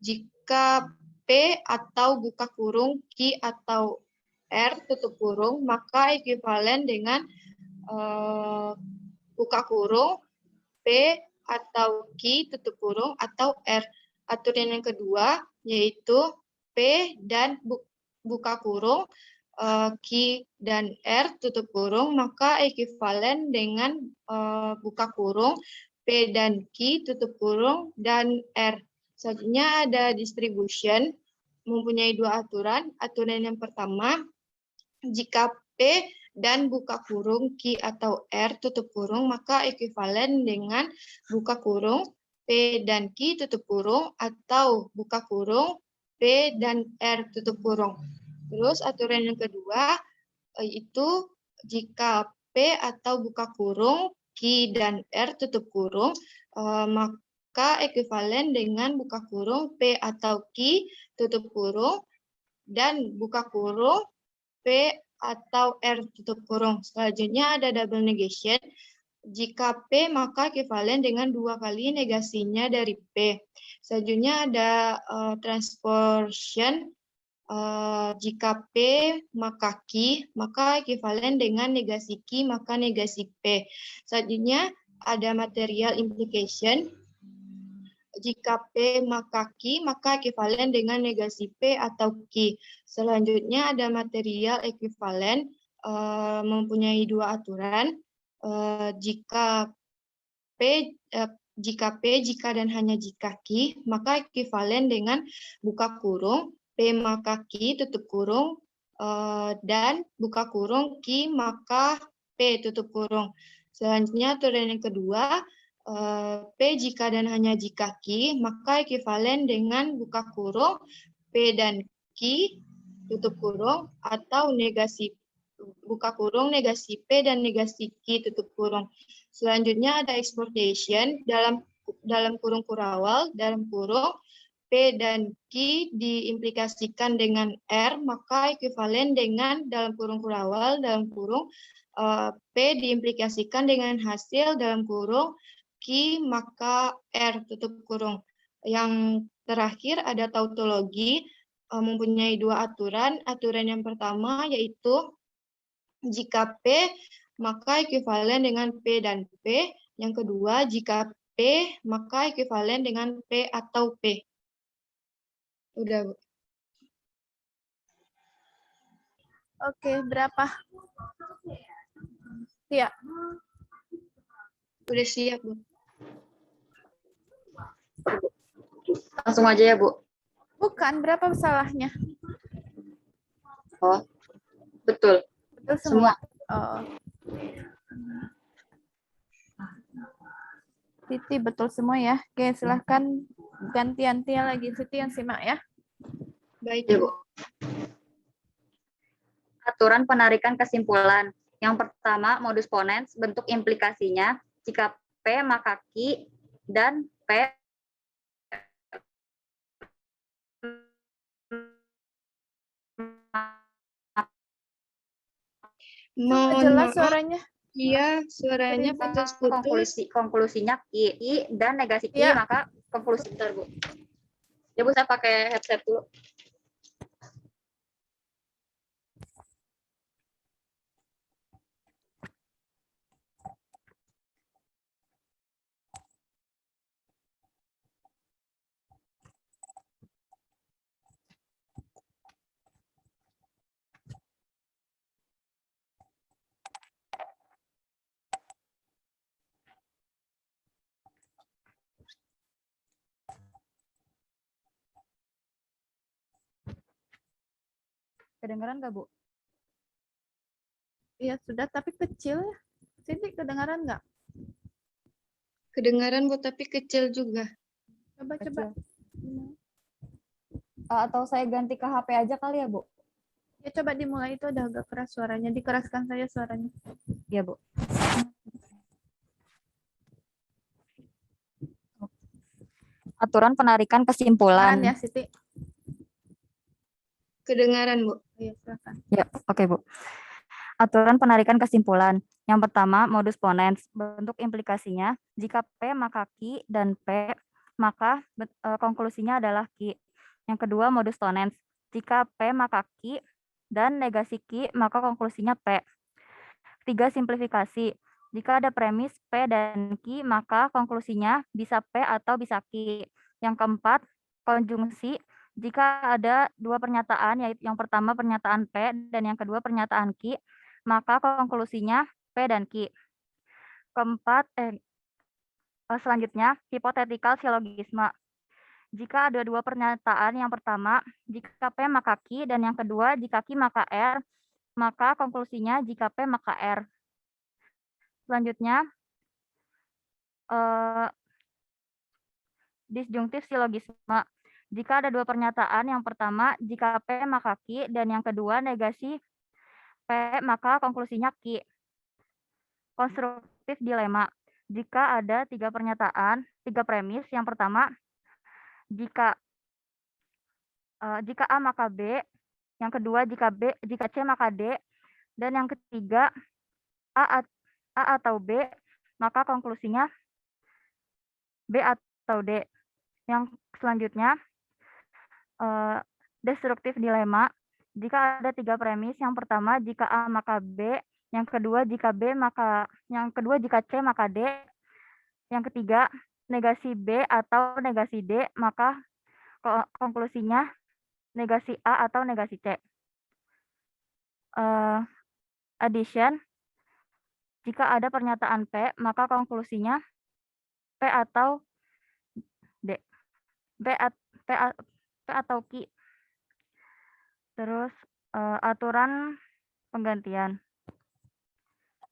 jika P atau buka kurung Q atau R tutup kurung, maka ekuivalen dengan buka kurung P atau Q tutup kurung atau R. Aturan yang kedua yaitu P dan buka kurung Q dan R tutup kurung, maka ekuivalen dengan buka kurung P dan Q tutup kurung dan R. Selanjutnya ada distribution, mempunyai dua aturan. Aturan yang pertama, jika P dan buka kurung Q atau R tutup kurung, maka ekuivalen dengan buka kurung P dan Q tutup kurung atau buka kurung P dan R tutup kurung. Terus aturan yang kedua itu jika P atau buka kurung Q dan R tutup kurung, maka ekuivalen dengan buka kurung P atau Q tutup kurung dan buka kurung P atau R tutup kurung. Selanjutnya ada double negation. Jika P maka ekuivalen dengan dua kali negasinya dari P. Selanjutnya ada transportation. Jika P maka Q, maka ekuivalen dengan negasi Q maka negasi P. Selanjutnya ada material implication. Jika P maka Q, maka ekuivalen dengan negasi P atau Q. Selanjutnya ada material ekuivalen, mempunyai dua aturan. Jika jika dan hanya jika Q, maka ekuivalen dengan buka kurung P maka Q tutup kurung dan buka kurung Q maka P tutup kurung. Selanjutnya aturan yang kedua, P jika dan hanya jika Q, maka ekuivalen dengan buka kurung P dan Q tutup kurung atau negasi buka kurung negasi P dan negasi Q tutup kurung. Selanjutnya ada exportation dalam kurung kurawal, dalam kurung P dan Q diimplikasikan dengan R, maka ekuivalen dengan dalam kurung kurawal, dalam kurung P diimplikasikan dengan hasil dalam kurung Q maka R tutup kurung. Yang terakhir ada tautologi, mempunyai dua aturan. Aturan yang pertama yaitu jika P maka ekuivalen dengan P dan P. Yang kedua, jika P maka ekuivalen dengan P atau P. Udah, Bu. Oke, berapa? Ya. Udah siap, Bu. Langsung aja ya, Bu. Bukan, berapa salahnya? Oh, betul. Betul semua. Semua. Oh. Titi, betul semua ya. Oke, silahkan gantian Tia lagi. Titi yang simak ya. Baik, Ya, Bu. Bu. Aturan penarikan kesimpulan. Yang pertama, modus ponens, bentuk implikasinya. Jika P maka Q dan P Mohon Jelas maaf, suaranya. iya, suaranya putus-putus. konklusinya I dan negasi Q, Iya. maka konklusi. Bentar, Bu. Ya, Bu, saya pakai headset dulu. Kedengaran nggak, Bu? Iya sudah, tapi kecil ya. Sini kedengaran nggak? Kedengaran, Bu, tapi kecil juga. Coba-coba. Atau saya ganti ke HP aja kali ya, Bu? Ya coba dimulai, itu udah agak keras suaranya. Dikeraskan saja suaranya. Iya, Bu. Aturan penarikan kesimpulan. Kedengaran ya, Siti? Kedengaran, Bu. Iya, silakan. Ya, oke, Bu. Aturan penarikan kesimpulan. Yang pertama, modus ponens. Bentuk implikasinya, jika P maka Q dan P, maka konklusinya adalah Q. Yang kedua, modus tonens. Jika P maka Q dan negasi Q, maka konklusinya P. Tiga, simplifikasi. Jika ada premis P dan Q, maka konklusinya bisa P atau bisa Q. Yang keempat, konjungsi. Jika ada dua pernyataan, yaitu yang pertama pernyataan P dan yang kedua pernyataan Q, maka konklusinya P dan Q. Keempat, selanjutnya, hipotetikal silogisme. Jika ada dua pernyataan, yang pertama, jika P maka Q, dan yang kedua, jika Q maka R, maka konklusinya jika P maka R. Selanjutnya, disjungtif silogisme. Jika ada dua pernyataan, yang pertama, jika P maka Q, dan yang kedua, negasi P, maka konklusinya Q. Konstruktif dilema. Jika ada tiga pernyataan, tiga premis, yang pertama, jika A maka B, yang kedua jika C maka D, dan yang ketiga A atau B, maka konklusinya B atau D. Yang selanjutnya, destruktif dilema. Jika ada tiga premis, yang pertama jika A maka B, yang kedua jika C maka D, yang ketiga negasi B atau negasi D, maka konklusinya negasi A atau negasi C. Addition, jika ada pernyataan P, maka konklusinya P atau D. P atau Q. Terus aturan penggantian.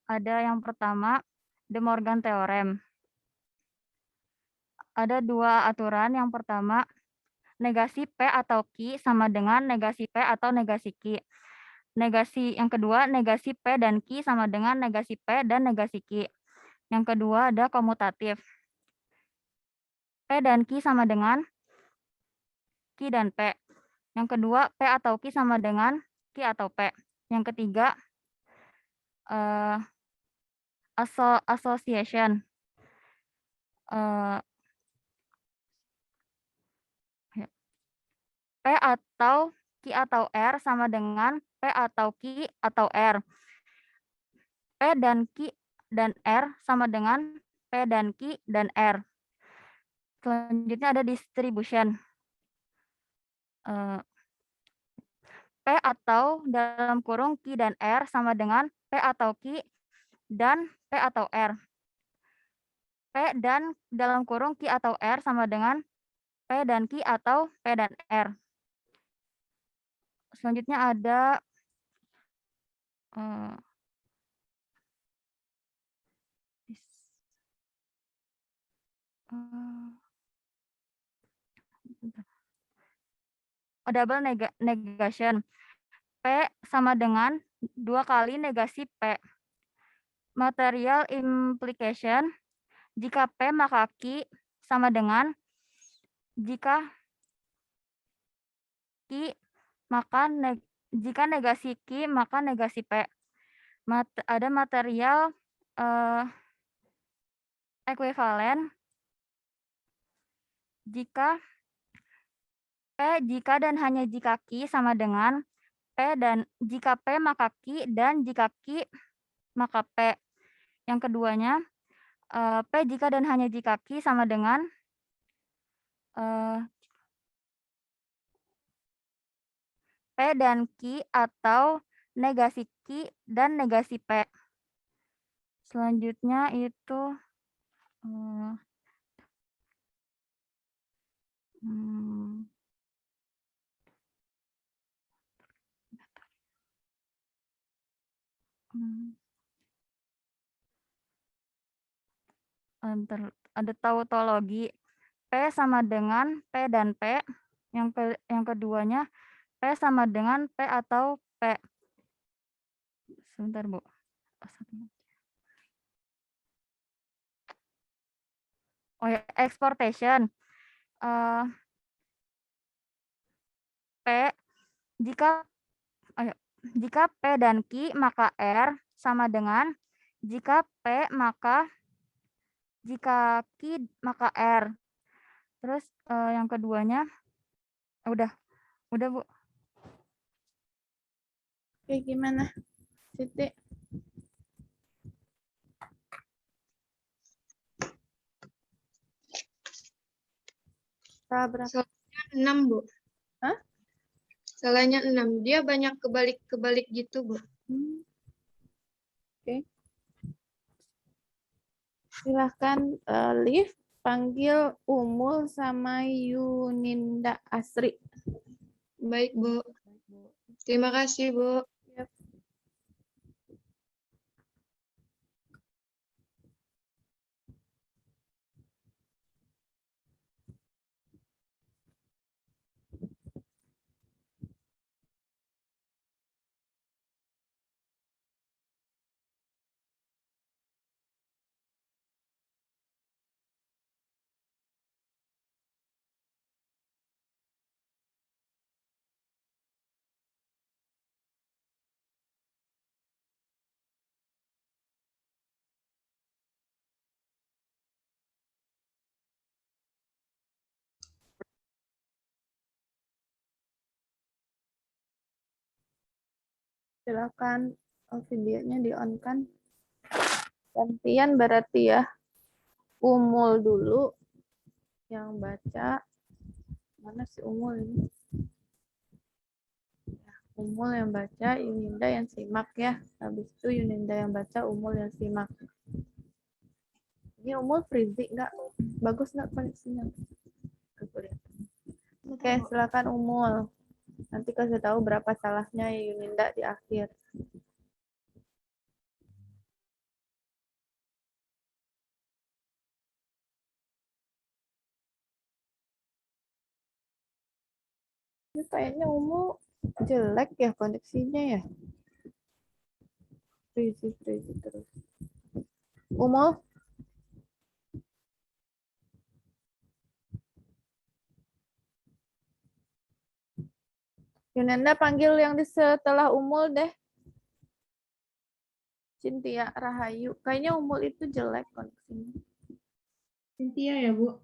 Ada yang pertama, De Morgan Theorem. Ada dua aturan. Yang pertama, negasi P atau Q sama dengan negasi P atau negasi Q. Negasi yang kedua, negasi P dan Q sama dengan negasi P dan negasi Q. Yang kedua ada komutatif. P dan Q sama dengan Q dan P. Yang kedua, P atau Q sama dengan Q atau P. Yang ketiga, association. P atau Q atau R sama dengan P atau Q atau R. P dan Q dan R sama dengan P dan Q dan R. Selanjutnya ada distribution. P atau dalam kurung Q dan R sama dengan P atau Q dan P atau R. P dan dalam kurung Q atau R sama dengan P dan Q atau P dan R. Selanjutnya ada double negation. P sama dengan 2 kali negasi P. Material implication. Jika P maka Q sama dengan jika Q maka jika negasi Q maka negasi P. Ada material ekuivalen jika dan hanya jika Q sama dengan P dan jika P maka Q dan jika Q maka P. Yang keduanya P jika dan hanya jika Q sama dengan P dan Q atau negasi Q dan negasi P. Selanjutnya itu Ada tautologi. P sama dengan P dan P. Yang keduanya P sama dengan P atau P. Sebentar, Bu. Oh ya, exportation. P jika P dan Q maka R sama dengan jika P maka jika Q maka R. Terus yang keduanya udah Bu. Oke, gimana? Siti. Salah berapa? Salahnya 6, Bu. Hah? Salahnya 6. Dia banyak kebalik-kebalik gitu, Bu. Oke. Silahkan Liv panggil Umul sama Yuninda Asri. Baik, Bu. Terima kasih, Bu. Yap. Silakan videonya di-on-kan. Gantian berarti ya. Umul dulu yang baca. Mana si Umul ini? Umul yang baca, Yuninda yang simak ya. Habis itu Yuninda yang baca, Umul yang simak. Ini Umul freezing nggak? Bagus nggak koneksinya? Oke, silakan Umul. Nanti kasih tahu berapa salahnya Yuninda di akhir. Ini kayaknya Umul jelek ya koneksinya ya. Freezing terus. Umul? Yunenda panggil yang di setelah Umul deh. Cynthia Rahayu. Kayaknya Umul itu jelek koneksinya. Cynthia ya, Bu?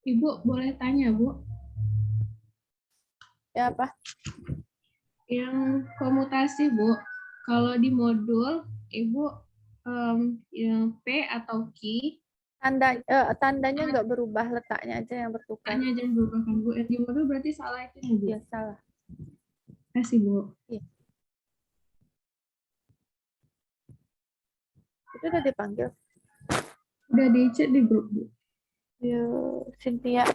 Ibu boleh tanya, Bu? Ya apa? Yang komutasi, Bu. Kalau di modul, Ibu yang P atau Q, Tandanya nggak berubah, letaknya aja yang bertukar. tanya jangan berubah kan, Bu. Di modul berarti salah itu ya, Bu? Iya, salah. Kasih, Bu. Iya. Itu udah dipanggil? Udah dicek di grup, Bu. Yuk, Cynthia.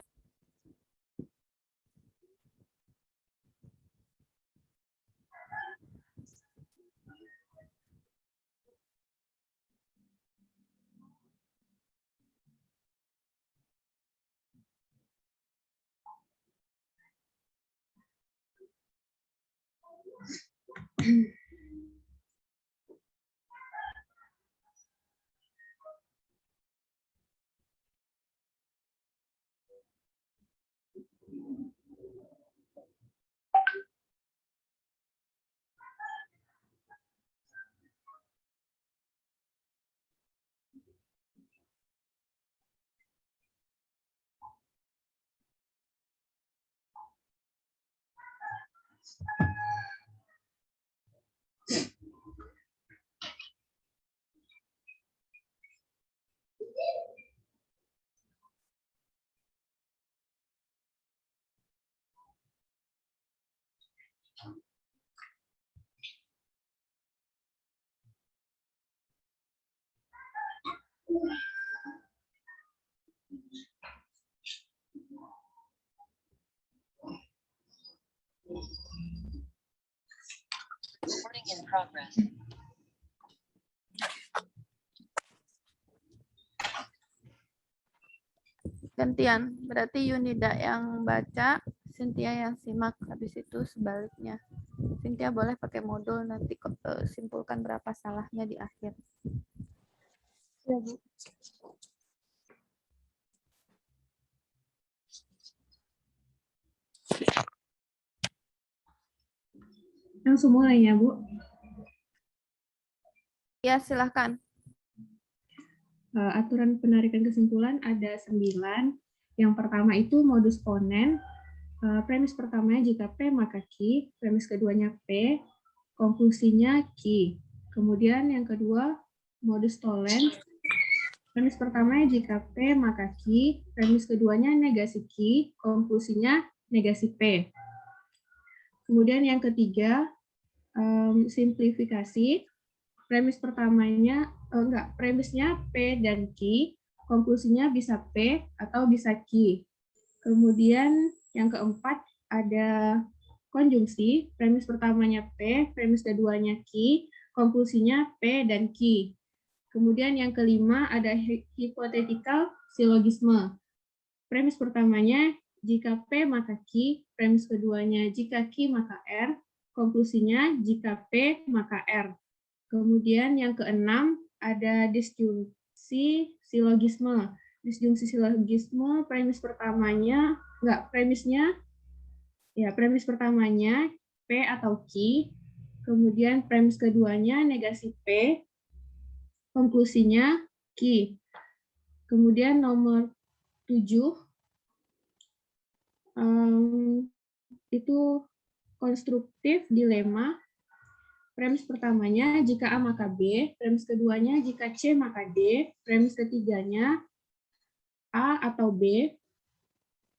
Gantian, berarti Yunida yang baca, Cynthia yang simak, habis itu sebaliknya. Cynthia boleh pakai modul, nanti simpulkan berapa salahnya di akhir. Ya, Bu. Langsung mulai ya, Bu. Ya, silahkan. Aturan penarikan kesimpulan ada 9. Yang pertama itu modus ponen. Premis pertamanya jika P maka Q, premis keduanya P, konklusinya Q. Kemudian yang kedua modus tollens. Premis pertamanya jika P maka Q, premis keduanya negasi Q, konklusinya negasi P. Kemudian yang ketiga simplifikasi. Premis pertamanya premisnya P dan Q, konklusinya bisa P atau bisa Q. Kemudian yang keempat ada konjungsi, premis pertamanya P, premis keduanya Q, konklusinya P dan Q. Kemudian yang kelima ada hypothetical syllogism. Premis pertamanya jika P maka Q, premis keduanya jika Q maka R, konklusinya jika P maka R. Kemudian yang keenam ada disjungsi silogisme. Disjungsi silogisme premis pertamanya premis pertamanya P atau Q, kemudian premis keduanya negasi P, konklusinya Q. Kemudian nomor 7 itu konstruktif dilema. Premis pertamanya jika A maka B, premis keduanya jika C maka D, premis ketiganya A atau B,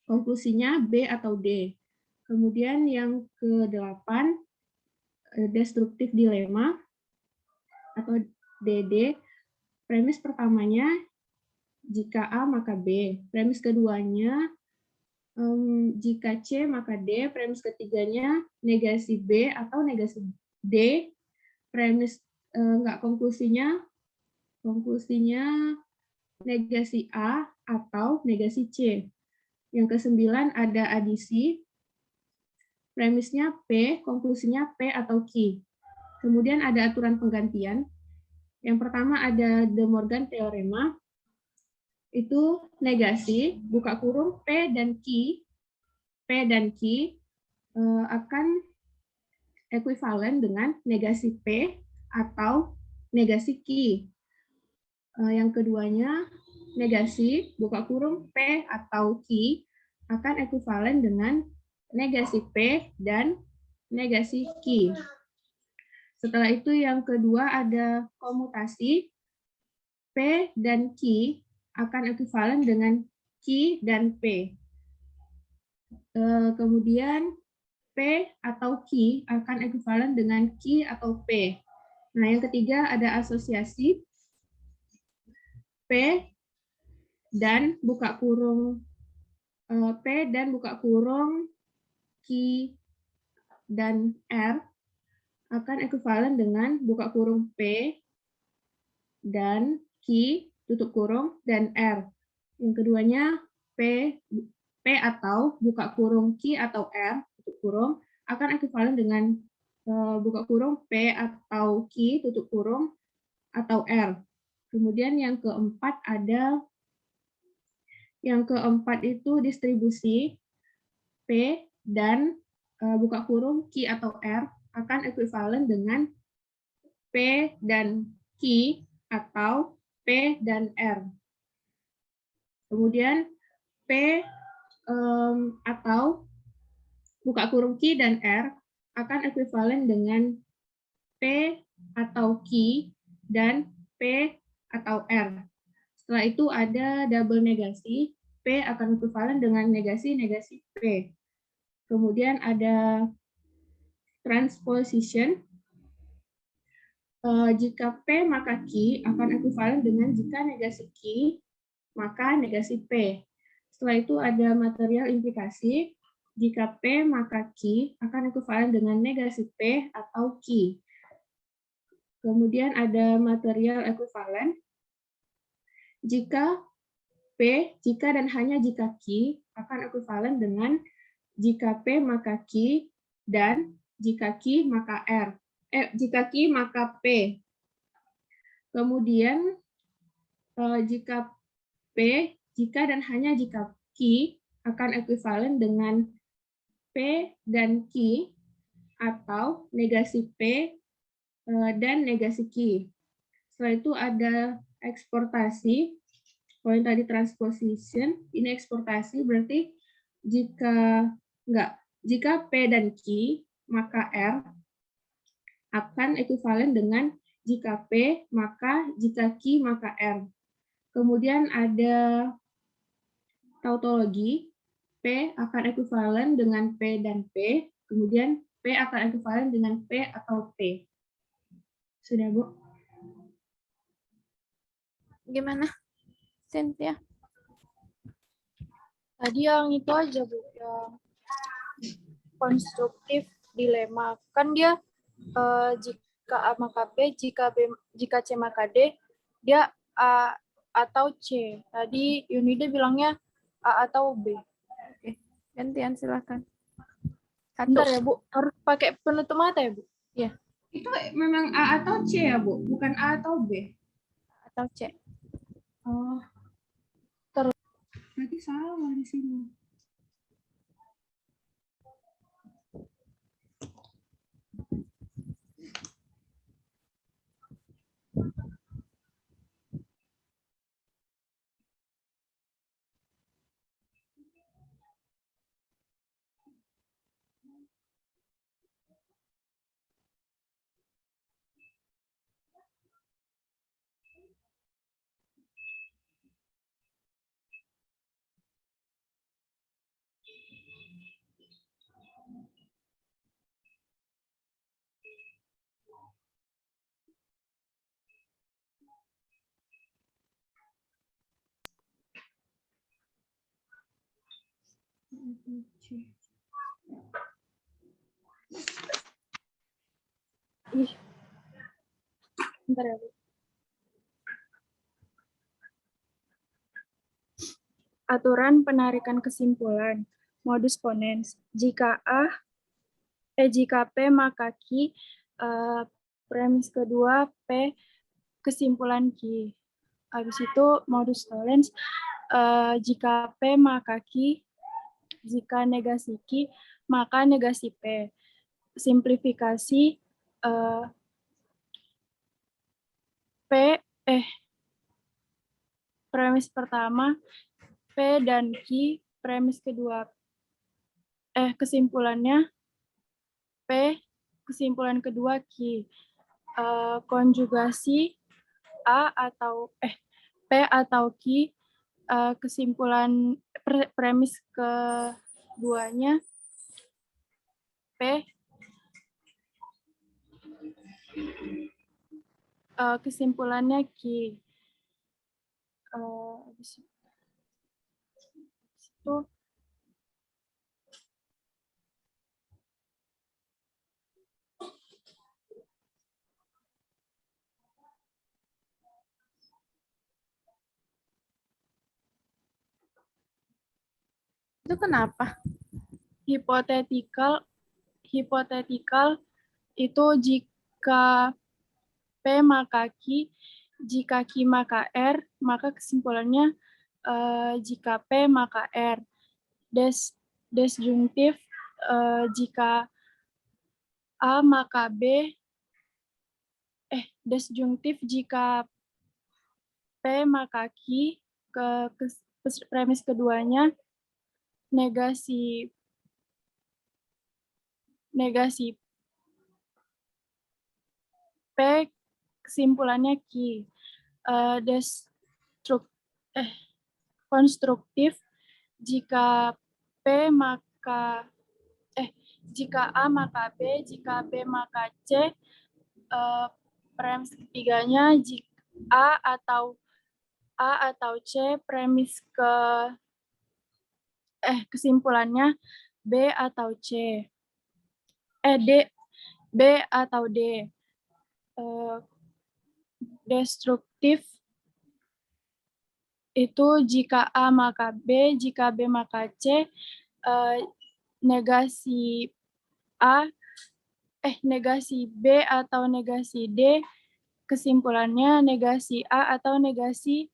konklusinya B atau D. Kemudian yang ke-8, destruktif dilema atau DD, premis pertamanya jika A maka B, premis keduanya jika C maka D, premis ketiganya negasi B atau negasi D, premis konklusinya negasi A atau negasi C. Yang ke-9 ada adisi, premisnya P, konklusinya P atau Q. Kemudian ada aturan penggantian. Yang pertama ada De Morgan teorema, itu negasi, buka kurung P dan Q akan ekuivalen dengan negasi P atau negasi Q. Yang keduanya, negasi, buka kurung P atau Q akan ekuivalen dengan negasi P dan negasi Q. Setelah itu yang kedua ada komutasi, P dan Q akan ekuivalen dengan Q dan P. Kemudian P atau Q akan ekuivalen dengan Q atau P. Nah, yang ketiga ada asosiasi P dan buka kurung Q dan R akan ekuivalen dengan buka kurung P dan Q tutup kurung dan R. Yang keduanya P atau buka kurung Q atau R tutup kurung akan ekuivalen dengan buka kurung P atau Q tutup kurung atau R. Kemudian yang keempat itu distribusi P dan buka kurung Q atau R akan ekuivalen dengan P dan Q atau P dan R. Kemudian P atau buka kurung Q dan R akan ekuivalen dengan P atau Q dan P atau R. Setelah itu ada double negasi, P akan ekuivalen dengan negasi P. Kemudian ada transposition. Jika P maka Q akan ekuivalen dengan jika negasi Q maka negasi P. Setelah itu ada material implikasi. Jika P maka Q akan ekuivalen dengan negasi P atau Q. Kemudian ada material ekuivalen. Jika P, jika dan hanya jika Q akan ekuivalen dengan jika P maka Q dan jika Q maka R. Jika Q maka P. Kemudian jika P, jika dan hanya jika Q akan ekuivalen dengan P dan Q atau negasi P dan negasi Q. Setelah itu ada eksportasi. Poin tadi transposition, ini eksportasi berarti jika P dan Q maka R akan ekuivalen dengan jika P maka jika Q maka R. Kemudian ada tautologi, P akan ekuivalen dengan P dan P, kemudian P akan ekuivalen dengan P atau P. Sudah, Bu? Gimana, Cynthia? Tadi yang itu aja, Bu, yang konstruktif dilema. Kan dia jika A maka B, jika C maka D, dia A atau C. Tadi Yunida bilangnya A atau B. Oke, gantian silakan. Bentar ya, Bu. Harus pakai penutup mata ya, Bu? Iya. Itu memang A atau C ya, Bu? Bukan A atau B? Atau C. Oh. Terus. Berarti salah di sini. Bentar ya, Bu. Aturan penarikan kesimpulan. Modus ponens. Jika P maka Q, premis kedua P kesimpulan Q. Habis itu modus tollens, jika P maka Q, jika negasi Q maka negasi P. Simplifikasi premis pertama P dan Q, premis kedua kesimpulannya P, kesimpulan kedua Q. Konjugasi A atau P atau Q, kesimpulan premis keduanya P, kesimpulannya Q. Habis itu kenapa? Hipotetikal itu jika P maka Q, jika Q maka R, maka kesimpulannya jika P maka R. Disjungtif jika A maka B, disjungtif jika P maka Q, premis keduanya negasi P kesimpulannya Ki. Konstruktif jika P maka jika A maka B, jika B maka C. Premis ketiganya jika A atau C, premis kesimpulannya B atau C. B atau D. Destruktif itu jika A maka B, jika B maka C. Negasi negasi B atau negasi D, kesimpulannya negasi A atau negasi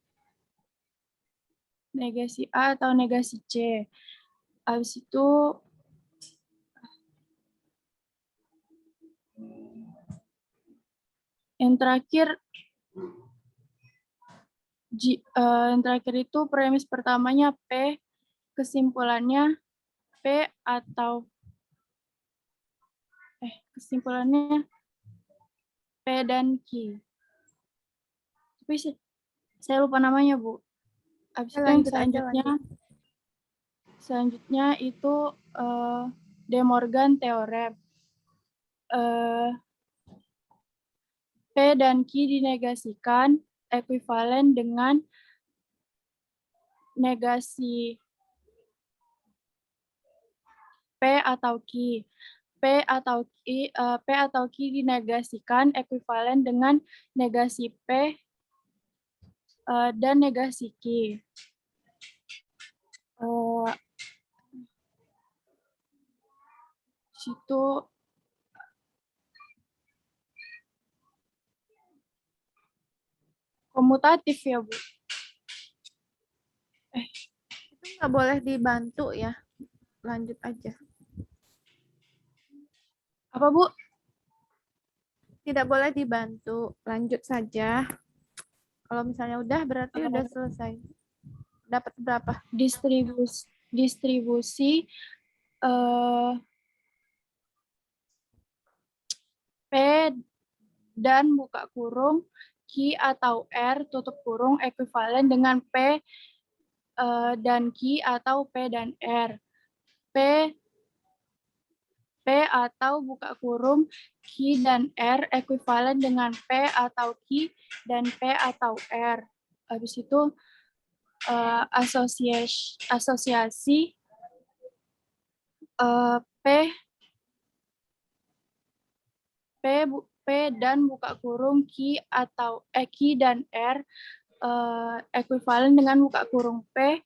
A atau negasi C. Habis itu yang terakhir itu premis pertamanya P, kesimpulannya P atau kesimpulannya P dan Q. Tapi saya lupa namanya, Bu. Habis itu yang selanjutnya itu De Morgan teorem. P dan Q dinegasikan ekuivalen dengan negasi P atau Q. P atau Q dinegasikan ekuivalen dengan negasi P dan negasi Q. Situ komutatif ya, Bu. Itu nggak boleh dibantu ya. Lanjut aja. Apa, Bu? Tidak boleh dibantu. Lanjut saja. Kalau misalnya udah, berarti udah selesai. Dapat berapa? Distribusi P dan buka kurung Q atau R tutup kurung ekuivalen dengan P dan Q atau P dan R. P atau buka kurung Q dan R ekuivalen dengan P atau Q dan P atau R. Habis itu asosiasi P dan buka kurung Q atau Q dan R ekuivalen dengan buka kurung P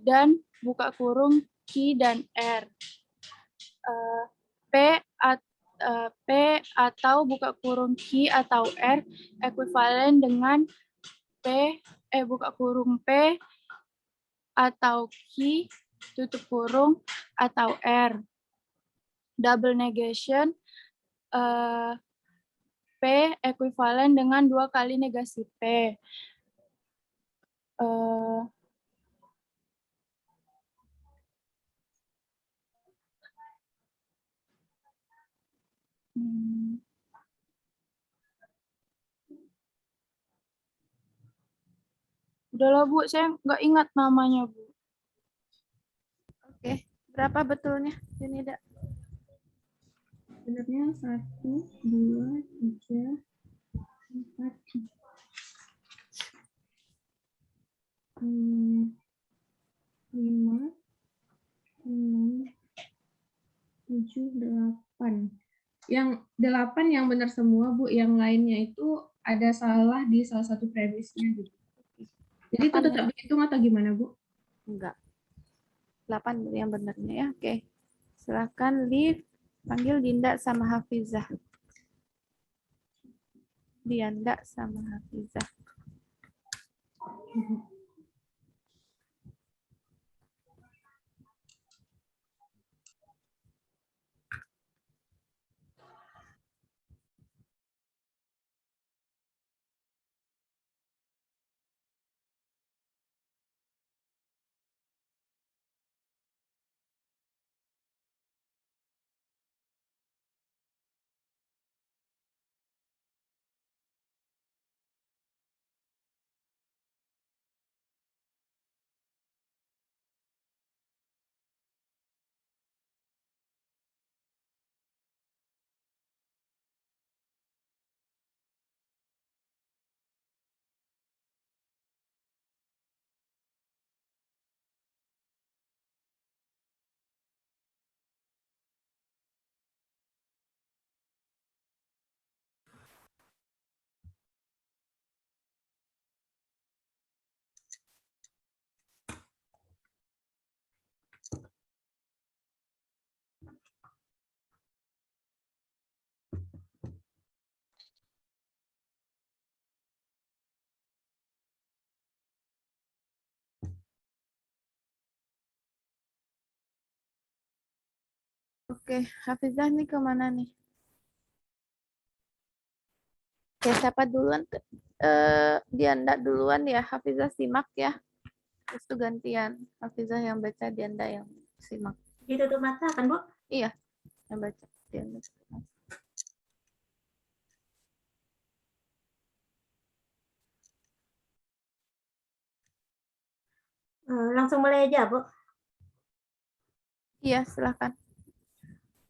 dan buka kurung Q dan R. P atau buka kurung Q atau R ekuivalen dengan buka kurung P atau Q tutup kurung atau R. Double negation P ekuivalen dengan 2 kali negasi P. Udahlah, Bu, saya nggak ingat namanya, Bu. Oke, berapa betulnya, Junida? Sebenarnya 1, 2, 3, 4, 5, 6, 7, 8. Yang 8 yang benar semua, Bu. Yang lainnya itu ada salah di salah satu premisnya gitu. Jadi itu tetap dihitung atau gimana, Bu? Enggak. 8 yang benernya ya. Oke. Silakan Liv, panggil Dinda sama Hafizah. Dianda sama Hafizah. Oke, Hafizah nih kemana nih? Ya, siapa duluan? Dianda duluan ya, Hafizah simak ya. Terus tuh gantian. Hafizah yang baca, Dianda yang simak. Ditutup mata kan, Bu? Iya, yang baca. Dianda. Langsung mulai aja, Bu. Iya, silakan.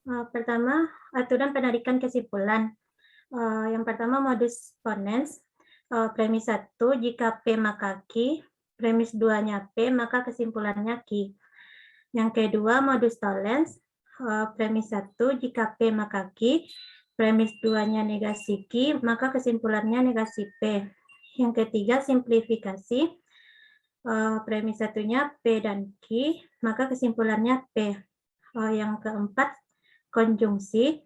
Pertama, aturan penarikan kesimpulan. Yang pertama, modus ponens. Premis 1, jika P maka Q. Premis 2-nya P, maka kesimpulannya Q. Yang kedua, modus tollens. Premis 1, jika P maka Q. Premis 2-nya negasi Q, maka kesimpulannya negasi P. Yang ketiga, simplifikasi. Premis 1-nya P dan Q, maka kesimpulannya P. Yang keempat, konjungsi.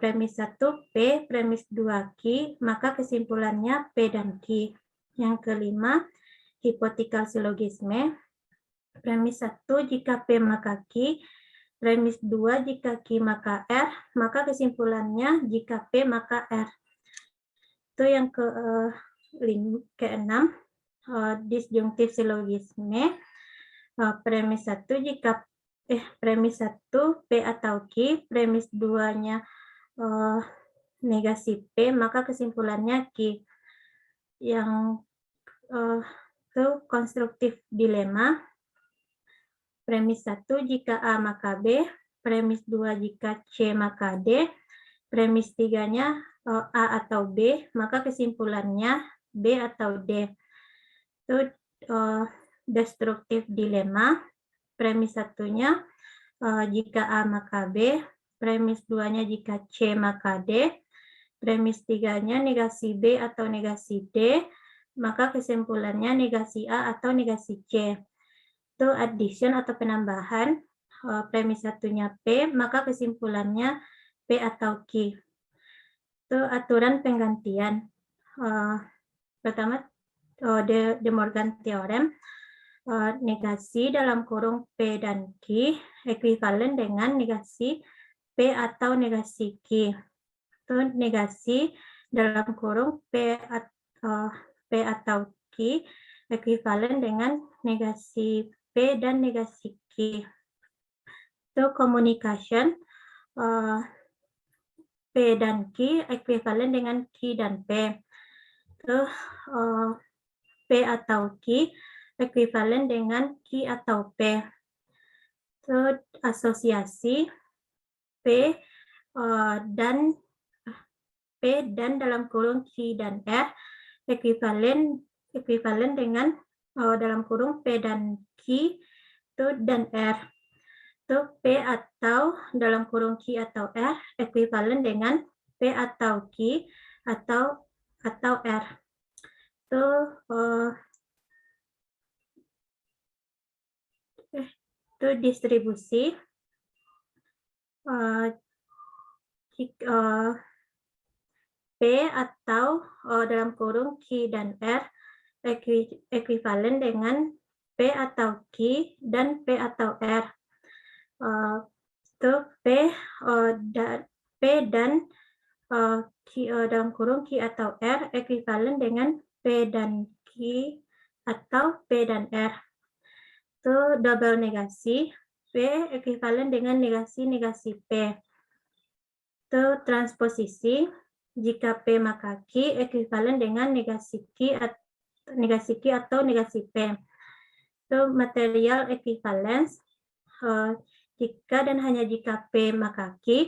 Premis 1 P, premis 2 Q, maka kesimpulannya P dan Q. Yang kelima, hipotikal silogisme. Premis 1 jika P maka Q, premis 2 jika Q maka R, maka kesimpulannya jika P maka R. Itu yang keenam, disjungtif silogisme. Premis 1 jika premis 1 P atau Q, premis 2-nya negasi P, maka kesimpulannya Q. Yang itu konstruktif dilema. Premis 1 jika A maka B, premis 2 jika C maka D, premis 3-nya A atau B, maka kesimpulannya B atau D. Itu destruktif dilema. Premis 1-nya jika A maka B, premis 2-nya jika C maka D, premis 3-nya negasi B atau negasi D, maka kesimpulannya negasi A atau negasi C. Itu addition atau penambahan. Premis 1-nya P, maka kesimpulannya P atau Q. Itu aturan penggantian. Pertama, De Morgan Theorem. Negasi dalam kurung P dan Q ekuivalen dengan negasi P atau negasi Q. Itu negasi dalam kurung P atau Q ekuivalen dengan negasi P dan negasi Q. Itu communication. P dan Q ekuivalen dengan Q dan P. Itu P atau Q ekuivalen dengan Q atau P. Itu asosiasi P dan dalam kurung Q dan R ekuivalen dengan dalam kurung P dan Q itu dan R. Itu P atau dalam kurung Q atau R ekuivalen dengan P atau Q atau R. Itu distribusi. P atau dalam kurung Q dan R ekuivalen dengan P atau Q dan P atau R. Itu P dan Q dalam kurung Q atau R ekuivalen dengan P dan Q atau P dan R. Itu double negasi. P ekuivalen dengan negasi P. Itu transposisi. Jika P maka Q ekuivalen dengan negasi Q atau negasi P. Itu material equivalence. Jika dan hanya jika P maka Q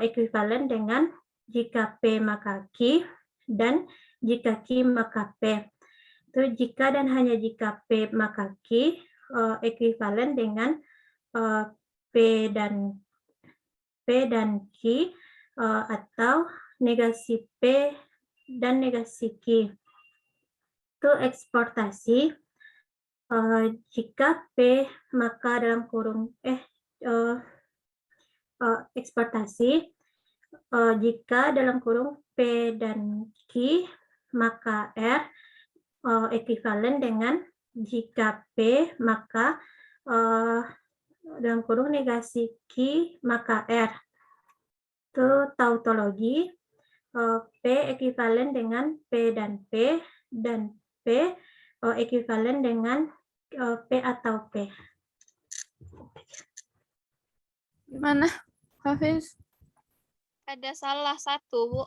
ekuivalen dengan jika P maka Q dan jika Q maka P. Itu jika dan hanya jika P maka Q ekuivalen dengan P dan Q atau negasi P dan negasi Q. Itu eksportasi. Jika P maka dalam kurung eksportasi jika dalam kurung P dan Q maka R ekuivalen dengan jika P maka dalam kurung negasi Q maka R. Itu tautologi. P ekuivalen dengan P dan P ekuivalen dengan P atau P. Gimana, Hafiz? Ada salah satu, Bu.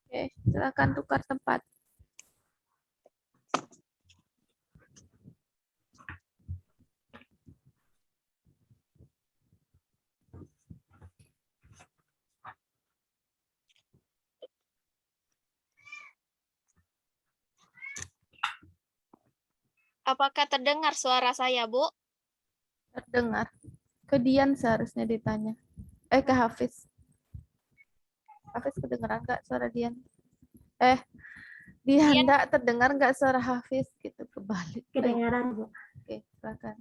Oke, silakan tukar tempat. Apakah terdengar suara saya, Bu? Terdengar. Ke Dian seharusnya ditanya. Ke Hafiz. Hafiz kedengeran nggak suara Dian? Dian, nggak terdengar nggak suara Hafiz? Gitu, kebalik. Kedengaran, Bu. Oke, silakan.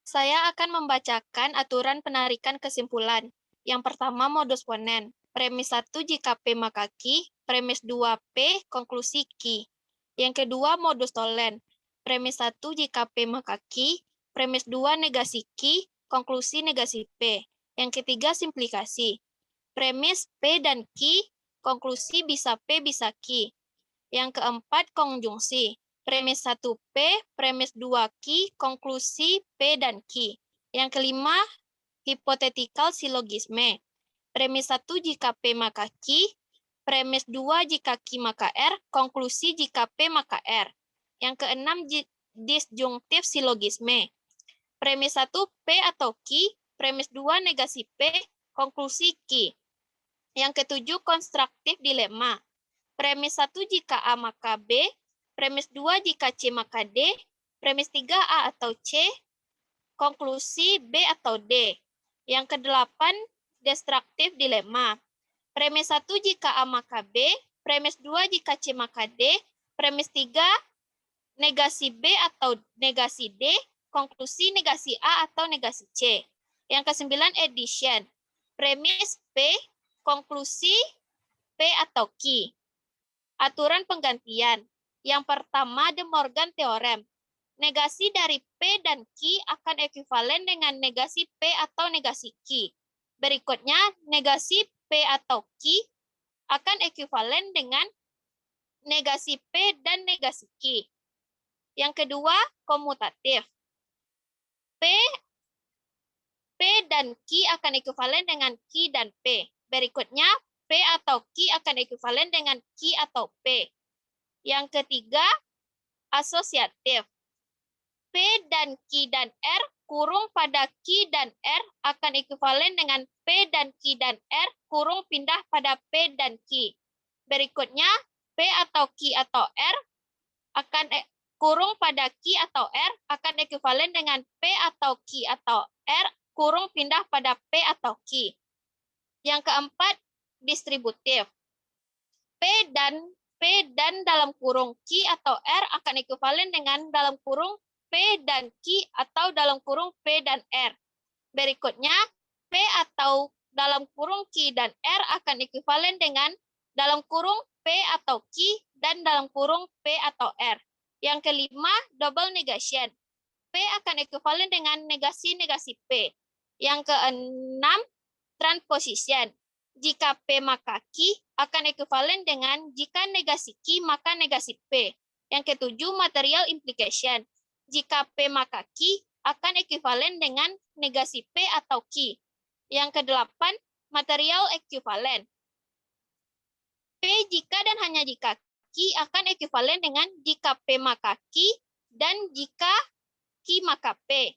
Saya akan membacakan aturan penarikan kesimpulan. Yang pertama, modus ponen. Premis 1 jika P maka Q, premis 2P, konklusi Q. Yang kedua, modus tolen. Premis 1 jika P maka Q, premis 2 negasi Q, konklusi negasi P. Yang ketiga, simplikasi. Premis P dan Q, konklusi bisa P bisa Q. Yang keempat, konjungsi. Premis 1P, premis 2Q, konklusi P dan Q. Yang kelima, hipothetical syllogisme. Premis 1 jika P maka Q, premis 2 jika Q maka R, konklusi jika P maka R. Yang keenam, disjunctive syllogisme. Premis 1 P atau Q, premis 2 negasi P, konklusi Q. Yang ketujuh, constructive dilema. Premis 1 jika A maka B, premis 2 jika C maka D, premis 3 A atau C, konklusi B atau D. Yang kedelapan, destructive dilema. Premis 1 jika A maka B, premis 2 jika C maka D, premis 3 negasi B atau negasi D, konklusi negasi A atau negasi C. Yang kesembilan, addition. Premis P, konklusi P atau Q. Aturan penggantian. Yang pertama, De Morgan Theorem. Negasi dari P dan Q akan ekuivalen dengan negasi P atau negasi Q. Berikutnya, negasi P atau Q akan ekuivalen dengan negasi P dan negasi Q. Yang kedua, komutatif. P dan Q akan ekuivalen dengan Q dan P. Berikutnya, P atau Q akan ekuivalen dengan Q atau P. Yang ketiga, asosiatif. P dan Q dan R kurung pada Q dan R akan ekuivalen dengan P dan Q dan R kurung pindah pada P dan Q. Berikutnya, P atau Q atau R akan kurung pada Q atau R akan ekuivalen dengan P atau Q atau R kurung pindah pada P atau Q. Yang keempat, distributif. P dan dalam kurung Q atau R akan ekuivalen dengan dalam kurung P dan Q atau dalam kurung P dan R. Berikutnya, P atau dalam kurung Q dan R akan ekuivalen dengan dalam kurung P atau Q dan dalam kurung P atau R. Yang kelima, double negation. P akan ekuivalen dengan negasi-negasi P. Yang keenam, transposition. Jika P maka Q akan ekuivalen dengan jika negasi Q maka negasi P. Yang ketujuh, material implication. Jika P maka Q akan ekuivalen dengan negasi P atau Q. Yang kedelapan, material equivalent. P jika dan hanya jika Q akan ekuivalen dengan jika P maka Q dan jika Q maka P.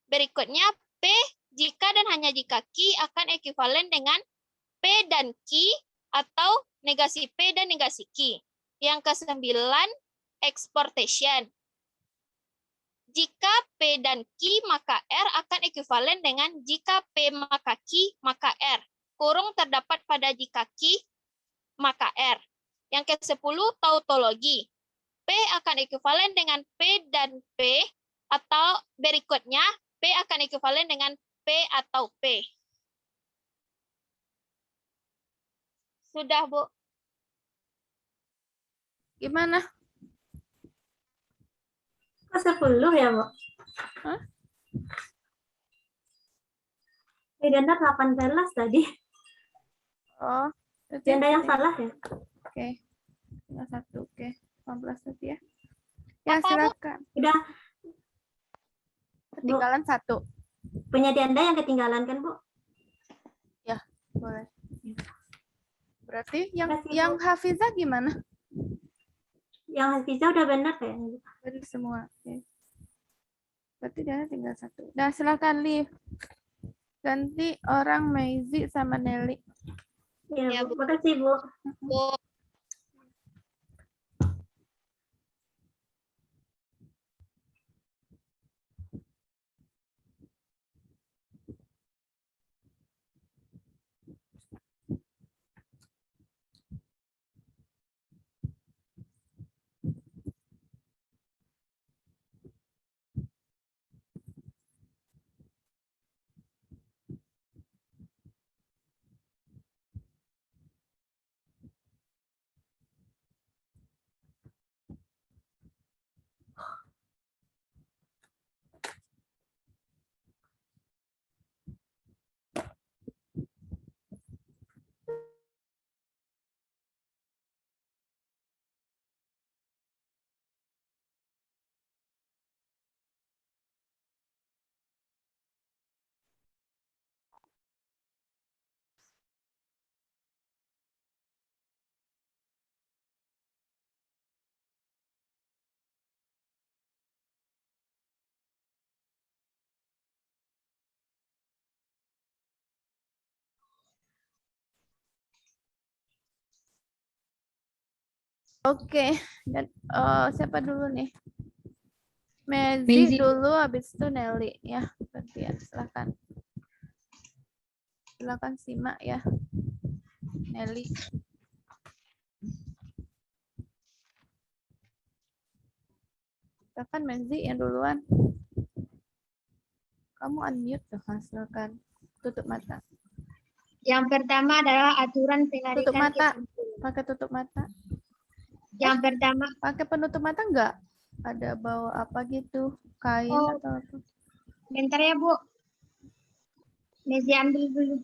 Berikutnya, P jika dan hanya jika Q akan ekuivalen dengan P dan Q atau negasi P dan negasi Q. Yang kesembilan, exportation. Jika P dan Q maka R akan ekuivalen dengan jika P maka Q maka R. Kurung terdapat pada jika Q maka R. Yang ke-10, tautologi. P akan ekuivalen dengan P dan P atau berikutnya P akan ekuivalen dengan P atau P. Sudah, Bu. Gimana? Kok 10 ya, Bu? Hah? pakai ganda 18 tadi. Oh, berarti Ganda yang salah ya? Oke. Tinggal 1, oke. 18 tadi ya. Ya, silakan. Udah. Ketinggalan 1. Punya Dianda yang ketinggalan kan, Bu? Ya, boleh. Berarti yang Hafizah gimana? Yang Hafizah udah benar kayaknya. Benar semua. Oke. Berarti dia tinggal 1. Nah, silakan Liv. Ganti orang Maizi sama Nelly. Ya, Bu. Makasih, Bu. Oke, dan siapa dulu nih? Mezi dulu, habis itu Nelly ya. Gantian, silakan. Silakan simak ya, Nelly. Silakan Mezi yang duluan. Kamu unmute tuh, silakan. Tutup mata. Yang pertama adalah aturan penarikan Tutup mata. kesimpulan. Pakai tutup mata. Yang pertama, pakai penutup mata enggak? Ada bawa apa gitu? Kain atau apa? bentar ya, Bu. Mezi ambil dulu.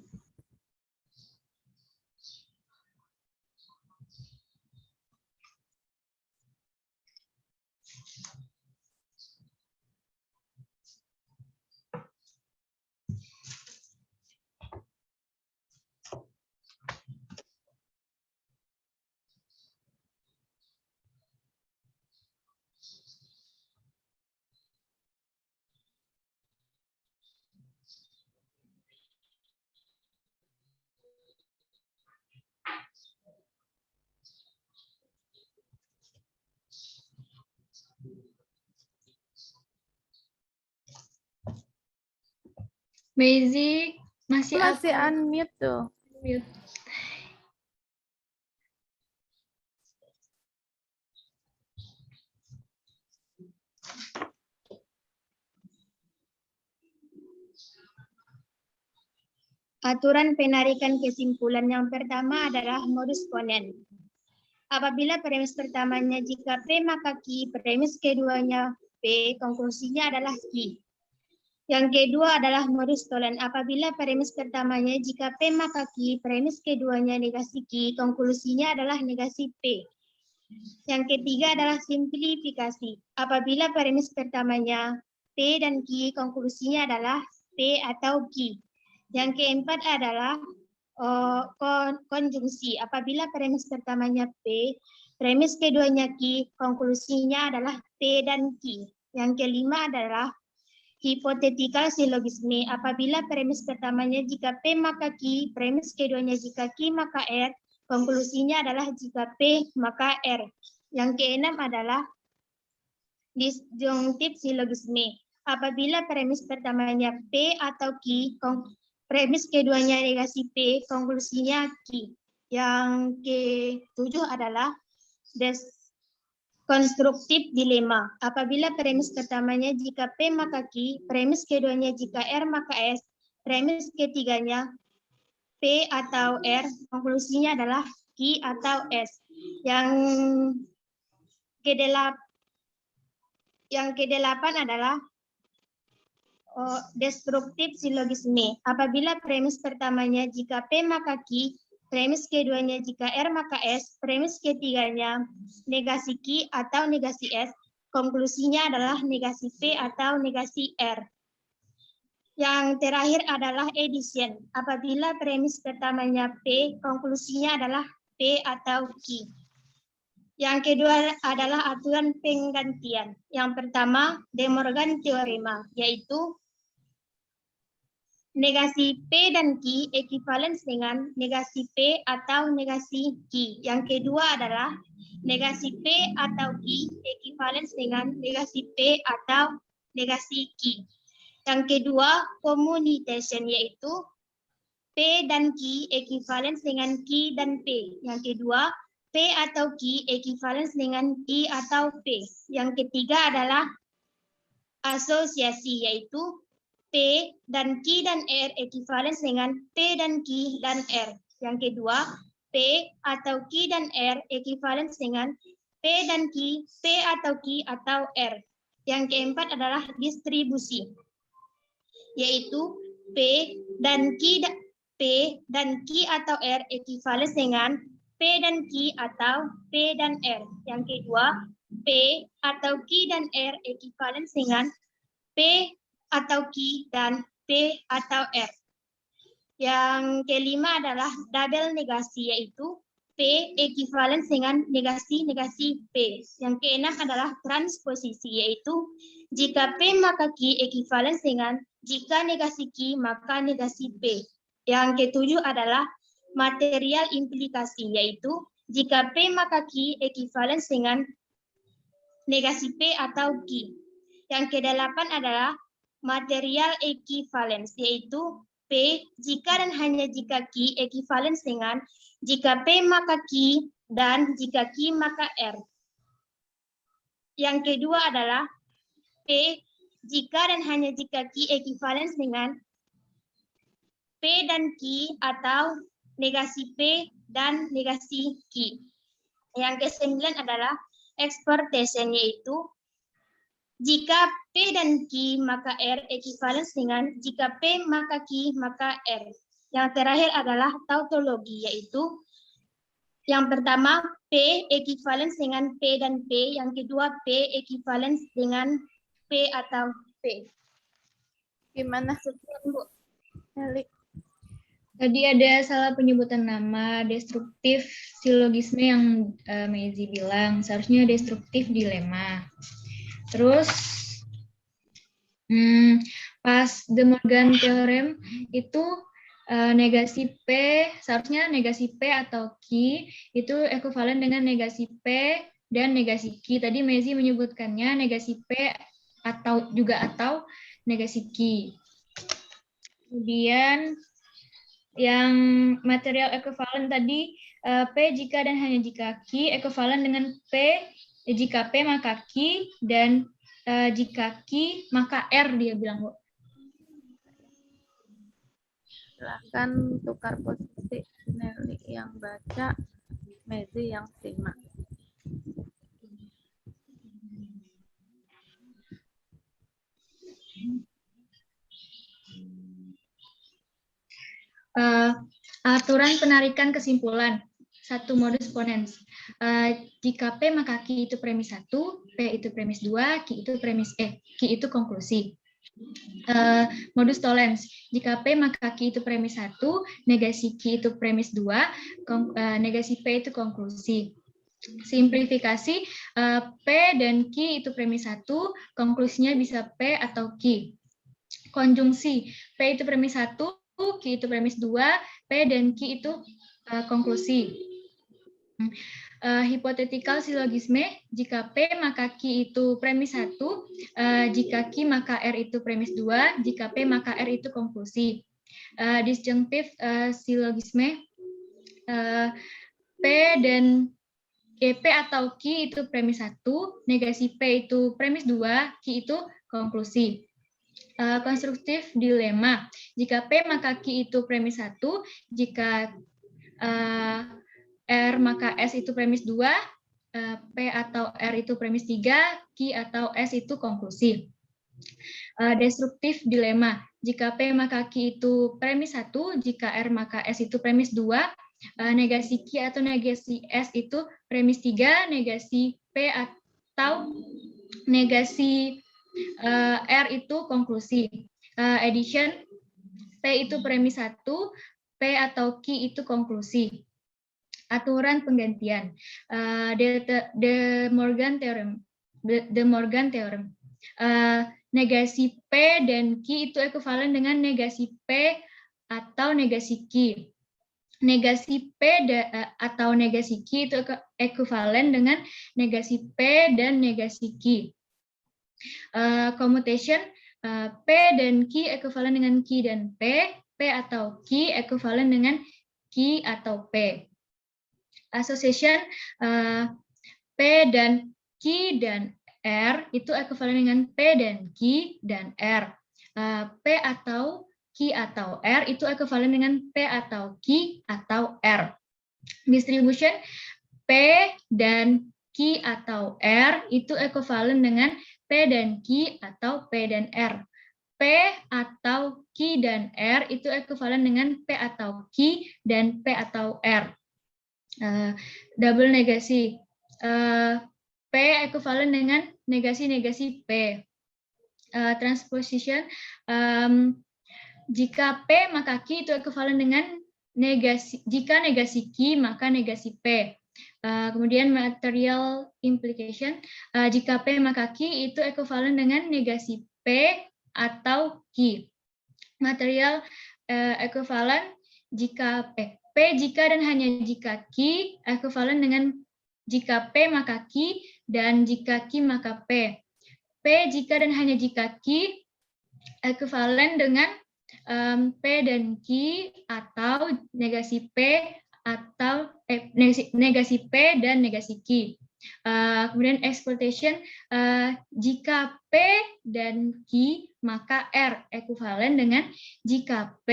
Mezi masih unmute tuh. Mute. Aturan penarikan kesimpulan yang pertama adalah modus ponens. Apabila premis pertamanya jika P maka Q, premis keduanya P, konklusinya adalah Q. Yang kedua adalah modus tollens. Apabila premis pertamanya jika P maka Q, premis keduanya negasi Q, konklusinya adalah negasi P. Yang ketiga adalah simplifikasi. Apabila premis pertamanya P dan Q, konklusinya adalah P atau Q. Yang keempat adalah konjungsi. Apabila premis pertamanya P, premis keduanya Q, konklusinya adalah P dan Q. Yang kelima adalah hipotetikal silogisme. Apabila premis pertamanya jika P maka Q, premis keduanya jika Q maka R, konklusinya adalah jika P maka R. Yang keenam adalah disjunktif silogisme. Apabila premis pertamanya P atau Q, premis keduanya negasi P, konklusinya Q. Yang ketujuh adalah konstruktif dilema. Apabila premis pertamanya jika P maka Q, premis keduanya jika R maka S, premis ketiganya P atau R, konklusinya adalah Q atau S. Yang kedelapan adalah destruktif silogisme. Apabila premis pertamanya jika P maka Q, premis keduanya jika R maka S, premis ketiganya negasi Q atau negasi S, konklusinya adalah negasi P atau negasi R. Yang terakhir adalah addition. Apabila premis pertamanya P, konklusinya adalah P atau Q. Yang kedua adalah aturan penggantian. Yang pertama, De Morgan teorema, yaitu negasi P dan Q ekuivalen dengan negasi P atau negasi Q. Yang kedua adalah negasi P atau Q ekuivalen dengan negasi P atau negasi Q. Yang kedua, commutation, yaitu P dan Q ekuivalen dengan Q dan P. Yang kedua, P atau Q ekuivalen dengan Q atau P. Yang ketiga adalah asosiasi, yaitu P dan Q dan R ekuivalen dengan P dan Q dan R. Yang kedua, P atau Q dan R ekuivalen dengan P dan Q, P atau Q atau R. Yang keempat adalah distribusi, yaitu P dan Q atau R ekuivalen dengan P dan Q atau P dan R. Yang kedua, P atau Q dan R ekuivalen dengan P atau Q dan P atau R. Yang kelima adalah double negasi, yaitu P ekuivalen dengan negasi-negasi P. Yang keenam adalah transposisi, yaitu jika P maka Q ekuivalen dengan jika negasi Q maka negasi P. Yang ketujuh adalah material implikasi, yaitu jika P maka Q ekuivalen dengan negasi P atau Q. Yang kedelapan adalah material equivalence, yaitu P jika dan hanya jika Q ekuivalen dengan jika P maka Q dan jika Q maka R. Yang kedua adalah P jika dan hanya jika Q ekuivalen dengan P dan Q atau negasi P dan negasi Q. Yang kesembilan adalah exportation, yaitu jika P dan Q maka R ekuivalen dengan jika P maka Q maka R. Yang terakhir adalah tautologi, yaitu yang pertama P ekuivalen dengan P dan P, yang kedua P ekuivalen dengan P atau P. Gimana? Bu? Tadi ada salah penyebutan nama, destruktif silogisme yang Mezi bilang, seharusnya destruktif dilema. Terus pas De Morgan Theorem itu negasi P, seharusnya negasi P atau Q itu ekuivalen dengan negasi P dan negasi Q. Tadi Mezi menyebutkannya negasi P atau negasi Q. Kemudian yang material ekuivalen tadi P jika dan hanya jika Q ekuivalen dengan P jika P maka Q dan jika Q maka R, dia bilang, Bu. Silahkan tukar posisi, Nelly yang baca, Mezi yang simak. Aturan penarikan kesimpulan. Satu modus ponens. Jika P maka Q itu premis 1, P itu premis 2, Q itu konklusi. Modus tollens. Jika P maka Q itu premis 1, negasi Q itu premis 2, negasi P itu konklusi. Simplifikasi, P dan Q itu premis 1, konklusinya bisa P atau Q. Konjungsi, P itu premis 1, Q itu premis 2, P dan Q itu konklusi. Hypothetical syllogisme, jika P maka Q itu premis 1, jika Q maka R itu premis 2, jika P maka R itu konklusi. Disjunctive syllogisme, P dan P atau Q itu premis 1, negasi P itu premis 2, Q itu konklusi. Konstruktif dilema, jika P maka Q itu premis 1, jika R maka S itu premis 2, P atau R itu premis 3, Q atau S itu konklusi. Destruktif dilema. Jika P maka Q itu premis 1, jika R maka S itu premis 2, negasi Q atau negasi S itu premis 3, negasi P atau negasi R itu konklusi. Addition, P itu premis 1, P atau Q itu konklusi. Aturan penggantian. The Morgan Theorem. Negasi P dan Q itu ekuivalen dengan negasi P atau negasi Q. Negasi P atau negasi Q itu ekuivalen dengan negasi P dan negasi Q. Commutation, P dan Q ekuivalen dengan Q dan P, P atau Q ekuivalen dengan Q atau P. Association, P dan Q dan R itu ekuivalen dengan P dan Q dan R. P atau Q atau R itu ekuivalen dengan P atau Q atau R. Distribution, P dan Q atau R itu ekuivalen dengan P dan Q atau P dan R. P atau Q dan R itu ekuivalen dengan P atau Q dan P atau R. Double negasi. P ekuivalen dengan negasi-negasi P. Transposition. Jika P maka Q itu ekuivalen dengan negasi. Jika negasi Q maka negasi P. Kemudian material implication. Jika P maka Q itu ekuivalen dengan negasi P atau Q. Material ekuivalen jika P jika dan hanya jika Q ekuivalen dengan jika P maka Q dan jika Q maka P. P jika dan hanya jika Q ekuivalen dengan P dan Q atau negasi P atau negasi P dan negasi Q. Kemudian exploitation, jika P dan Q maka R ekuivalen dengan jika P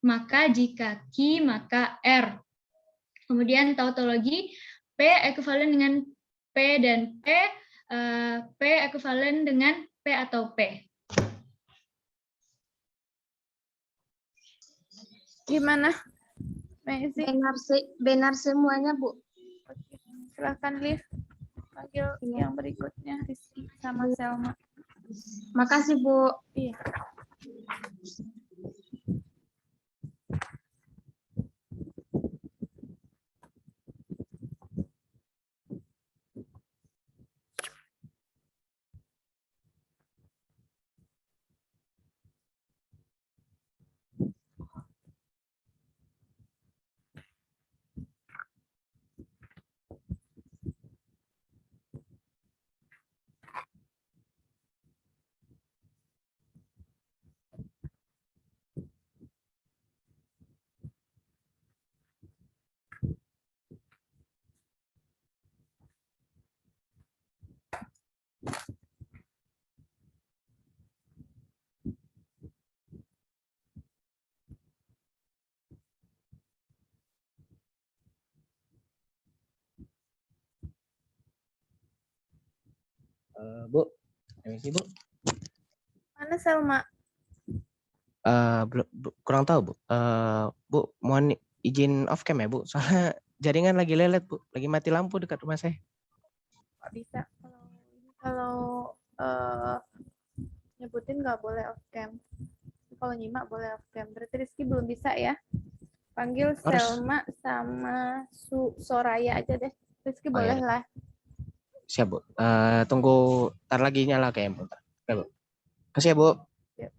maka jika Q maka R. Kemudian tautologi, P ekuivalen dengan P dan P, P ekuivalen dengan P atau P. Gimana, Maizy? Benar semuanya, Bu. Oke. Silakan, Liv. Panggil yang berikutnya, Rizky sama Selma. Makasih, Bu. Iya. Bu, permisi Bu. Mana Selma? Kurang tahu Bu. Bu, mohon izin off cam ya Bu. Soalnya jaringan lagi lelet Bu. Lagi mati lampu dekat rumah saya. Nggak bisa. Kalau nyebutin nggak boleh off cam. Kalau nyimak boleh off cam. Berarti Rizky belum bisa ya. Panggil Selma sama Soraya aja deh. Rizky boleh lah. Siap Bu. Tunggu ntar lagi nyala kayak Bu. Oke Bu. Kasih ya Bu. Yep.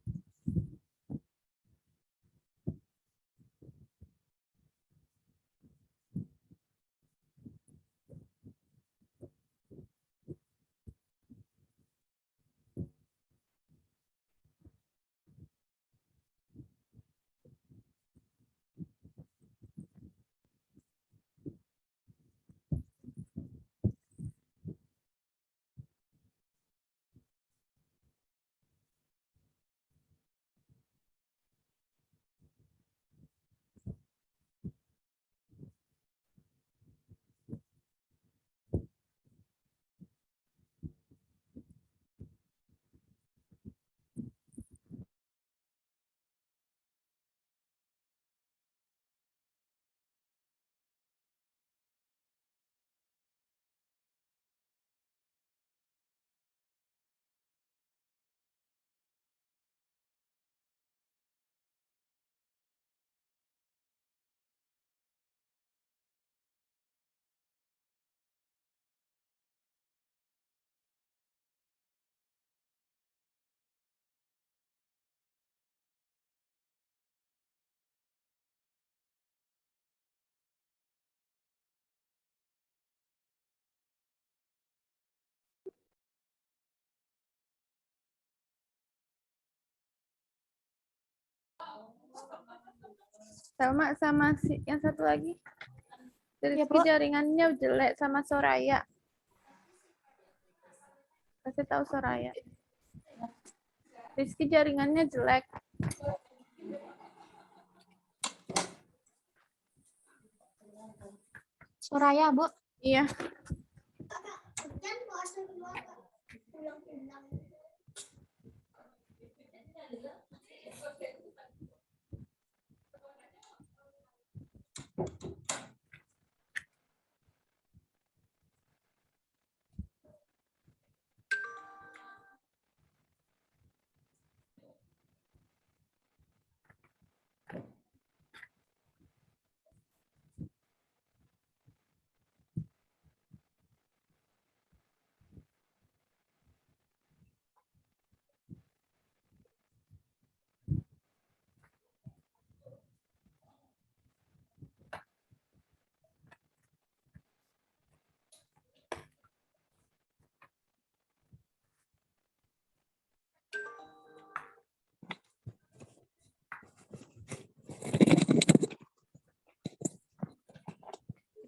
Selma sama si yang satu lagi. Rizky Bu. jaringannya jelek sama Soraya. Kasih tahu Soraya. Rizky jaringannya jelek. Soraya, Bu. Iya.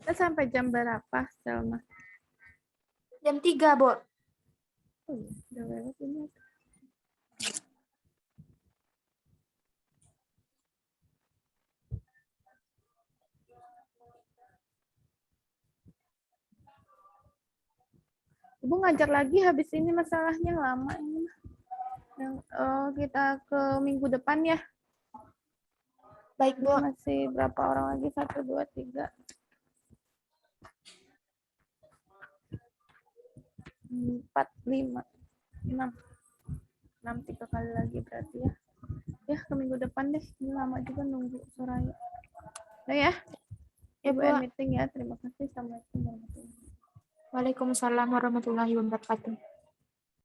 Kita sampai jam berapa, Selma? Jam 3, Bu. Oh iya, udah lewat ini. Ibu ngajar lagi habis ini masalahnya lama ini. Yang kita ke minggu depan ya. Baik, Bu. Masih berapa orang lagi? 1, 2, 3. 4, 5, 6. 6 3 kali lagi berarti ya. Ya, ke minggu depan deh. Ini lama juga nunggu Soraya. Udah ya? Ibu end meeting ya. Terima kasih. Assalamualaikum warahmatullahi wabarakatuh. Waalaikumsalam warahmatullahi wabarakatuh.